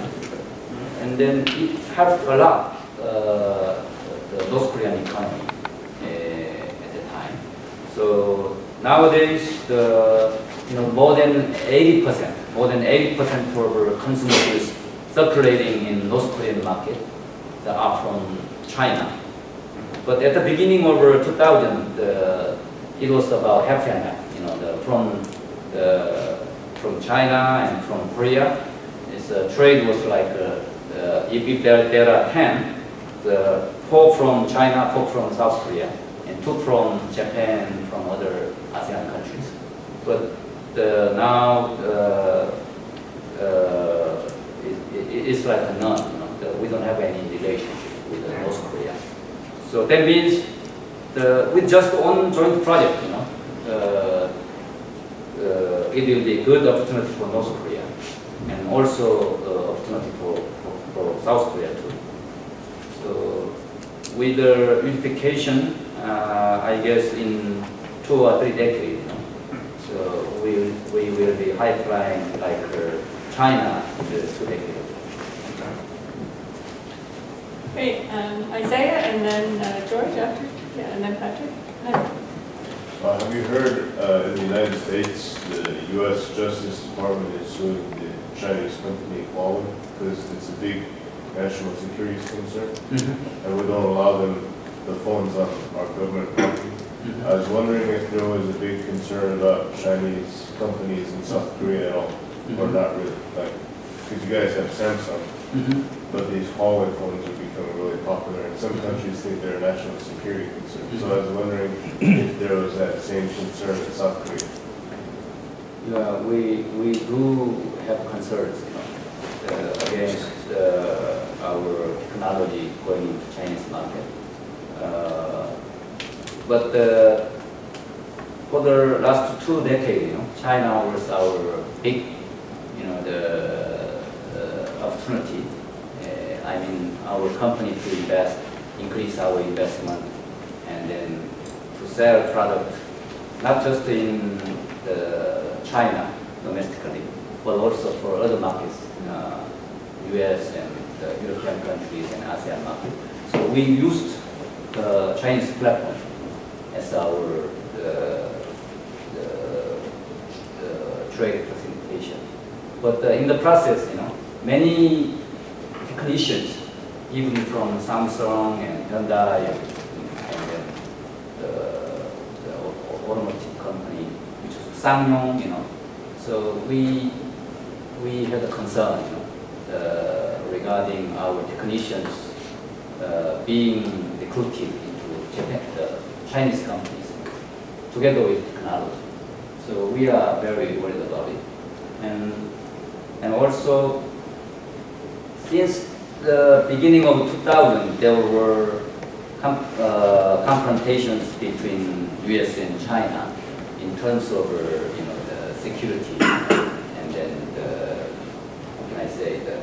S2: and then it helped a lot the North Korean economy at the time. So nowadays, more than 80% of our consumer goods circulating in North Korean market that are from China. But at the beginning of 2000, it was about half and half. From China and from Korea, trade was like if there are 10, 4 from China, 4 from South Korea, and 2 from Japan, from other ASEAN countries. But now it's like none. We don't have any relationship with North Korea. So that means with just one joint project, it will be a good opportunity for North Korea and also opportunity for South Korea too. So with the unification, I guess in 2 or 3 decades, so we will be high flying like China in the 2 decades.
S1: Great, Isaiah, and then George after, yeah, and then Patrick.
S4: Have you heard in the United States, the U.S. Justice Department is suing the Chinese company Huawei because it's a big national security concern, and we don't allow them the phones on our government property. I was wondering if there was a big concern about Chinese companies in South Korea at all, or not really, like, because you guys have Samsung, but these Huawei phones are becoming really popular, and some countries think they're a national security concern. So I was wondering if there was that same concern in South Korea.
S2: Yeah, we do have concerns against our technology going into Chinese market. But for the last 2 decades, China was our big, the opportunity. I mean, our company to increase our investment, and then to sell product, not just in China domestically, but also for other markets, U.S. and the European countries and ASEAN market. So we used the Chinese platform as our trade facilitation. But in the process, many technicians, even from Samsung and Hyundai and then the automotive company, which is Sangyong, so we had a concern, regarding our technicians being recruited into Japan, Chinese companies, together with technology. So we are very worried about it. And also, since the beginning of 2000, there were confrontations between U.S. and China in terms of the security and then how can I say, the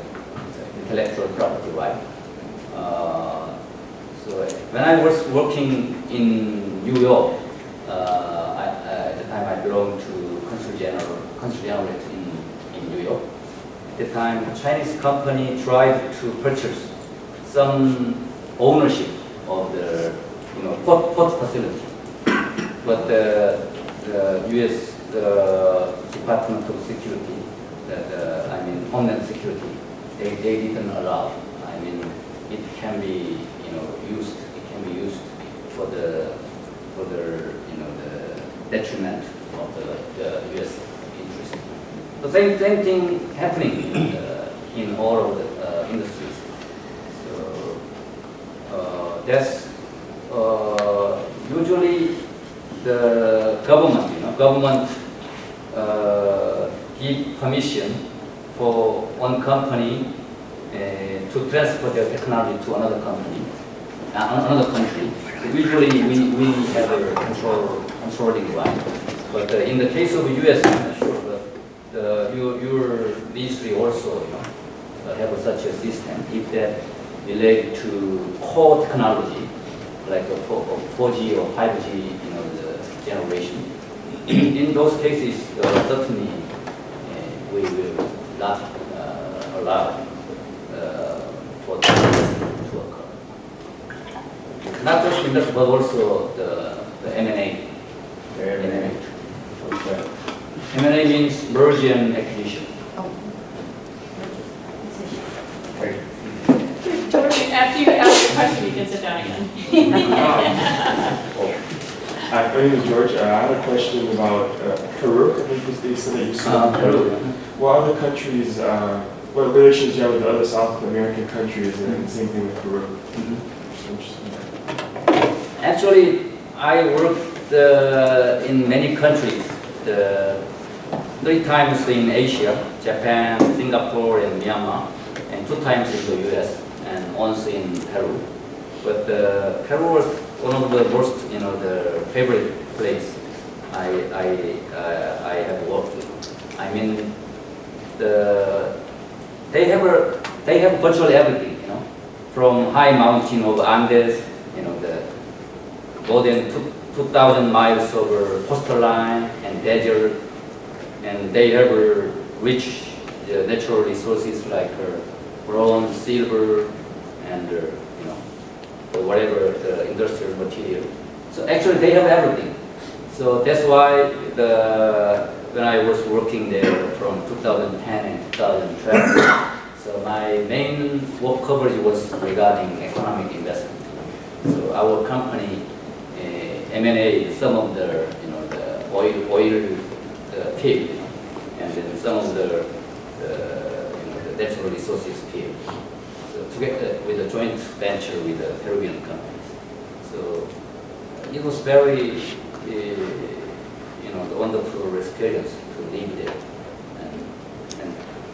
S2: intellectual property right. So when I was working in New York, at the time I belonged to Consulate in New York. At the time, a Chinese company tried to purchase some ownership of the port facility, but the U.S. Department of Security, Homeland Security, they didn't allow. I mean, it can be used. It can be used for the detriment of the U.S. interest. The same thing happening in all of the industries. So that's usually the government give permission for one company to transfer their technology to another company, another country. So usually we have a controlling right. But in the case of the U.S., I'm not sure, but your ministry also have such a system. If that related to core technology, like a 4G or 5G, the generation. In those cases, certainly we will not allow for that to occur. Not just industry, but also the M&A. M&A means merger and acquisition.
S1: After you ask the question, you can sit down again.
S5: Hi, my name is George. I have a question about Peru. I think you said that you saw Peru. What other countries, what relations do you have with the other South American countries, and same thing with Peru?
S2: Actually, I worked in many countries. 3 times in Asia, Japan, Singapore, and Myanmar, and 2 times in the U.S. and once in Peru. But Peru was one of the most, the favorite place I have worked with. I mean, they have virtually everything, from high mountain of Andes, the more than 2,000 miles over coastal line and desert, and they have rich natural resources like bronze, silver, and whatever the industrial material. So actually they have everything. So that's why when I was working there from 2010 and 2012, so my main work coverage was regarding economic investment. So our company M&A some of the oil field, and then some of the natural resources field. So together with a joint venture with the Peruvian companies. So it was very wonderful experience to live there.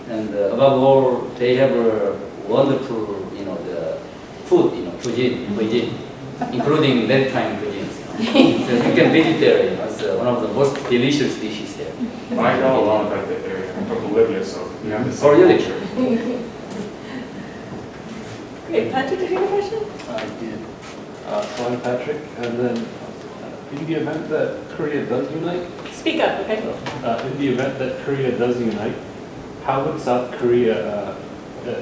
S2: And above all, they have a wonderful the food, cuisine, including maritime cuisines. So you can visit there. It's one of the most delicious dishes there.
S5: I know a lot about that area. I'm from Bolivia, so yeah.
S2: Oh, really?
S1: Great. Patrick, did you have a question?
S6: I did. So I'm Patrick, and then in the event that Korea does unite,
S1: Speak up, okay?
S6: in the event that Korea does unite, how would South Korea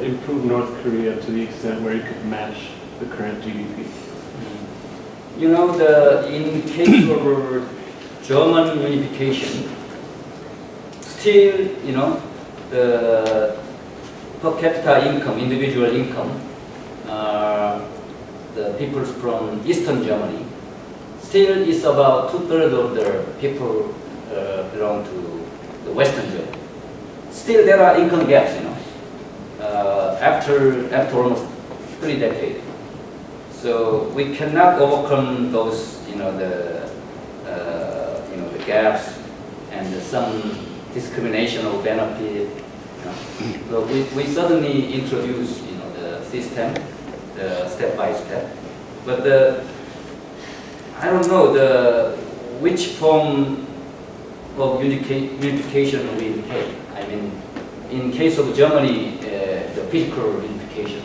S6: improve North Korea to the extent where it could match the current GDP?
S2: In case of German unification, still, the per capita income, individual income, the people from Eastern Germany, still is about 2/3 of the people belong to the Western Germany. Still there are income gaps, after almost 3 decades. So we cannot overcome those, the gaps, and and some discrimination or benefit. So we suddenly introduce the system, the step by step. But I don't know which form of unification we take. I mean, in case of Germany, the physical unification,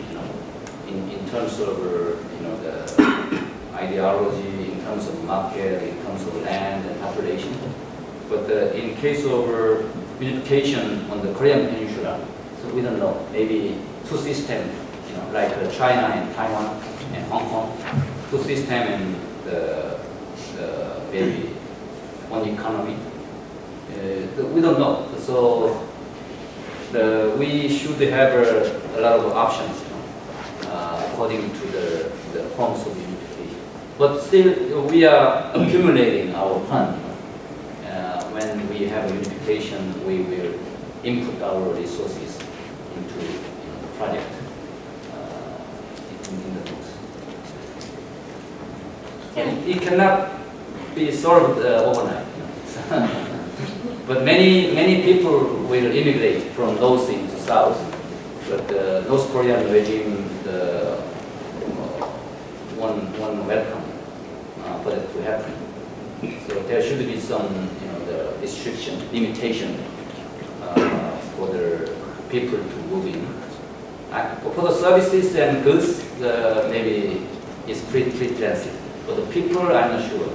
S2: in terms of the ideology, in terms of market, in terms of land and population. But in case of unification on the Korean Peninsula, so we don't know. Maybe two systems, like China and Taiwan and Hong Kong, two systems and maybe one economy. We don't know. So we should have a lot of options according to the forms of unification. But still, we are accumulating our fund. When we have a unification, we will input our resources into the project in the books. It cannot be solved overnight. But many people will immigrate from north into south. But the North Korean regime won't welcome for that to happen. So there should be some the restriction, limitation for the people to move in. For the services and goods, maybe it's pretty transit. For the people, I'm not sure.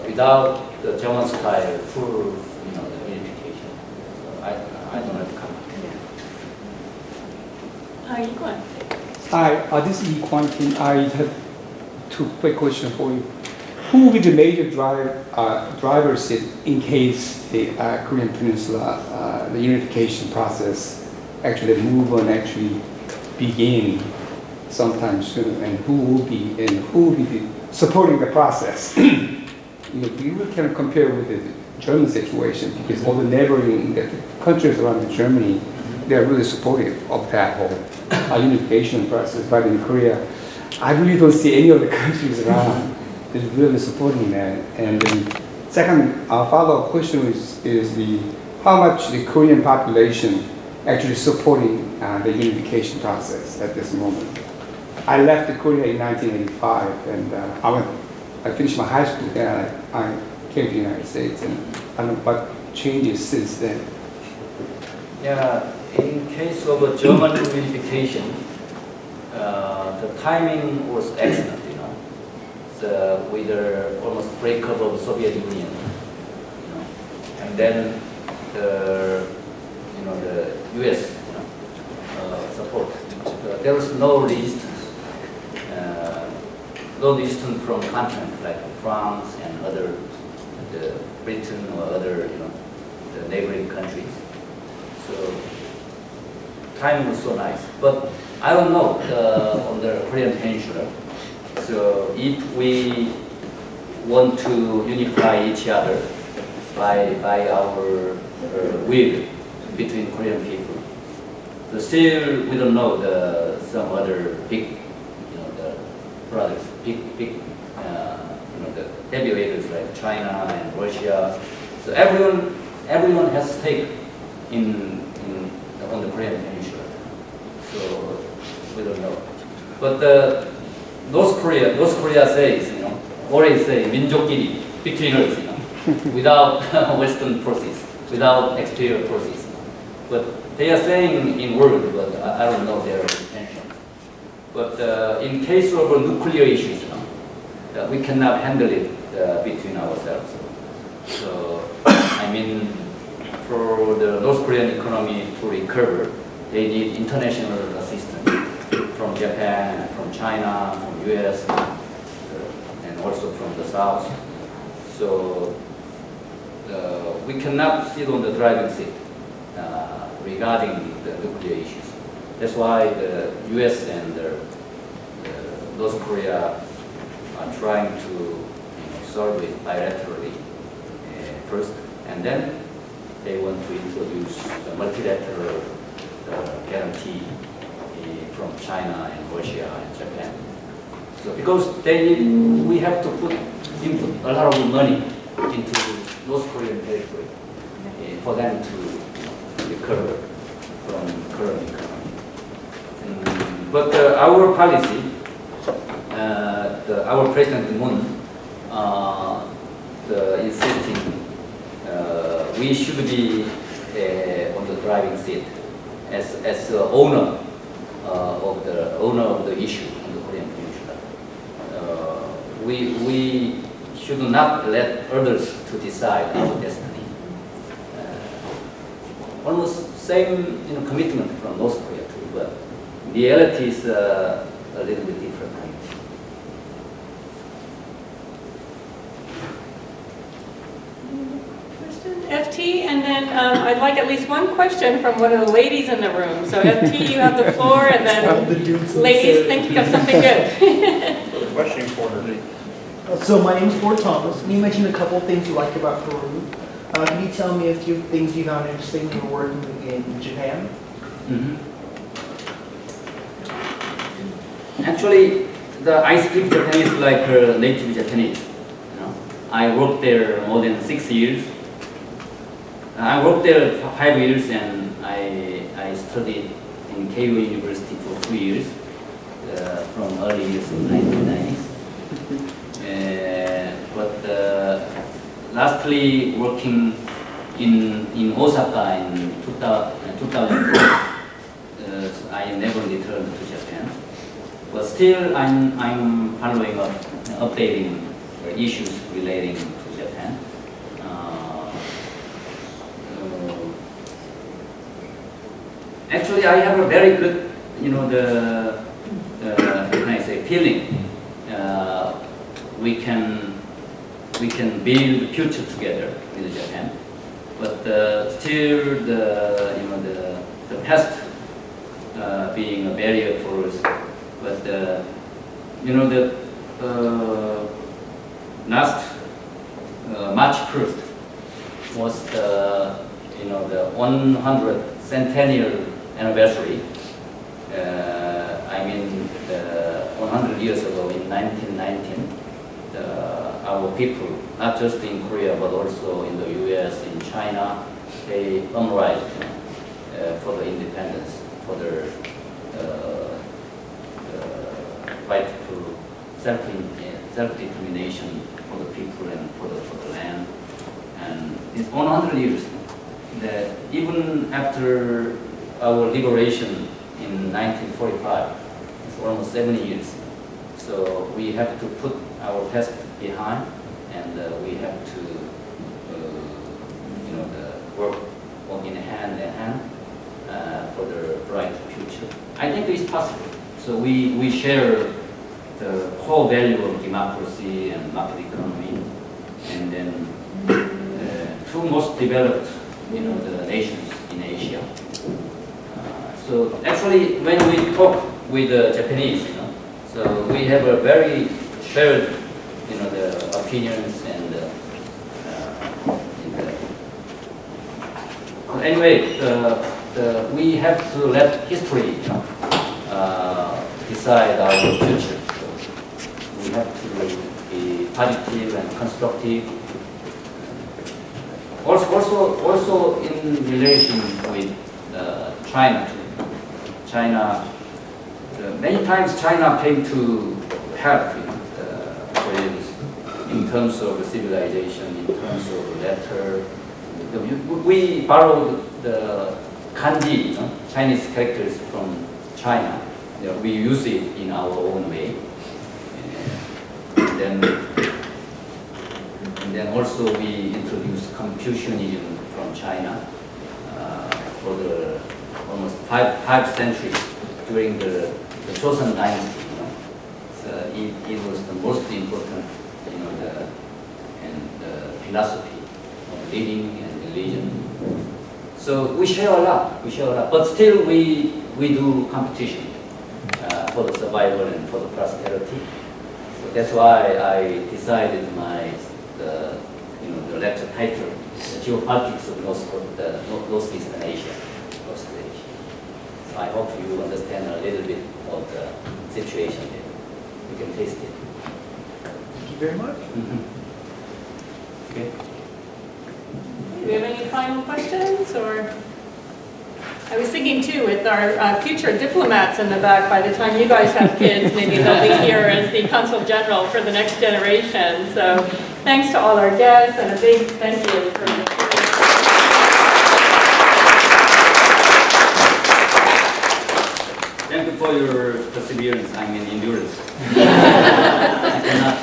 S2: Without the German style full, the unification, so I don't have comment.
S1: Yi-Kwan.
S7: Hi, this is Wan Joong. I have two quick questions for you. Who will be the major drivers in case the Korean Peninsula, the unification process actually move on, actually begin sometime soon, and who will be supporting the process? You can compare with the German situation, because all the neighboring countries around Germany, they are really supportive of that whole unification process. But in Korea, I really don't see any of the countries around is really supporting that. And then second follow-up question is how much the Korean population actually supporting the unification process at this moment. I left Korea in 1985, and I finished my high school there. I came to the United States, and I don't know what changes since then.
S2: Yeah, in case of a German unification, the timing was excellent, with the almost breakup of the Soviet Union, and then the U.S. support. There was no resistance, from continent like France and other, Britain or other, the neighboring countries. So timing was so nice, but I don't know on the Korean Peninsula. So if we want to unify each other by our will between Korean people, so still we don't know some other big, the brothers, big, the heavyweights like China and Russia. So everyone has stake on the Korean Peninsula. So we don't know, but North Korea says, always say 민족끼리 between us, without Western process, without exterior process. But they are saying in word, but I don't know their intention. But in case of nuclear issues, we cannot handle it between ourselves. So I mean, for the North Korean economy to recover, they need international assistance from Japan, from China, from US, and also from the South. So we cannot sit on the driving seat regarding the nuclear issues. That's why the US and North Korea are trying to solve it bilaterally first, and then they want to introduce the multilateral guarantee from China and Russia and Japan. So because we have to input a lot of money into North Korean territory for them to recover from current economy. But our policy, our President Moon, insisting we should be on the driving seat as the owner of the issue on the Korean Peninsula. We should not let others to decide our destiny. Almost same commitment from North Korea too, but reality is a little bit different.
S1: FT, and then I'd like at least one question from one of the ladies in the room. So FT, you have the floor, and then ladies, think of something good.
S3: Question corner.
S8: So my name's Ford Thomas. You mentioned a couple things you like about Peru. Can you tell me a few things you found interesting when you were working in Japan?
S2: Actually, I speak Japanese like native Japanese. I worked there more than 6 years. I worked there for 5 years, and I studied in Keio University for 2 years from early years in 1990s. But lastly, working in Osaka in 2004, I never returned to Japan. But still, I'm following up, updating issues relating to Japan. Actually, I have a very good, how can I say, feeling. We can build the future together with Japan, but still the past being a barrier for us. But the last March 1st was the 100th centennial anniversary. I mean, 100 years ago in 1919, our people, not just in Korea but also in the U.S., in China, they uprised for the independence, for their right to self-determination for the people and for the land. And it's 100 years. That even after our liberation in 1945, it's almost 70 years. So we have to put our past behind, and we have to, work in hand in hand for the bright future. I think it's possible. So we share the core value of democracy and market economy, and then two most developed, the nations in Asia. So actually, when we talk with the Japanese, so we have a very shared, the opinions and. Anyway, we have to let history, decide our future. So we have to be positive and constructive. Also in relation with China. China, many times China came to help Koreans in terms of civilization, in terms of letter. We borrowed the kanji, Chinese characters from China. We use it in our own way. And then also we introduced Confucianism from China for the almost five centuries during the Joseon dynasty. So it was the most important, the philosophy of living and religion. So we share a lot, but still we do competition for the survival and for the prosperity. So that's why I decided the lecture title, the Geopolitics of Northeastern Asia. So I hope you understand a little bit of the situation here. You can taste it.
S8: Thank you very much.
S2: Okay.
S1: we have any final questions, or? I was thinking too, with our future diplomats in the back, by the time you guys have kids, maybe they'll be here as the Consul General for the next generation. So thanks to all our guests, and a big thank you for
S2: Thank you for your perseverance, endurance. I cannot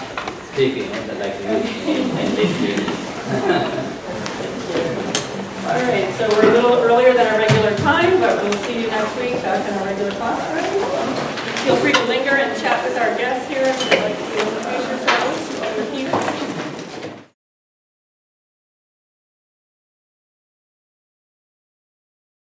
S2: speak like you in this field.
S1: All right, so we're a little earlier than our regular time, but we'll see you next week back in our regular class. Feel free to linger and chat with our guests here if you'd like to.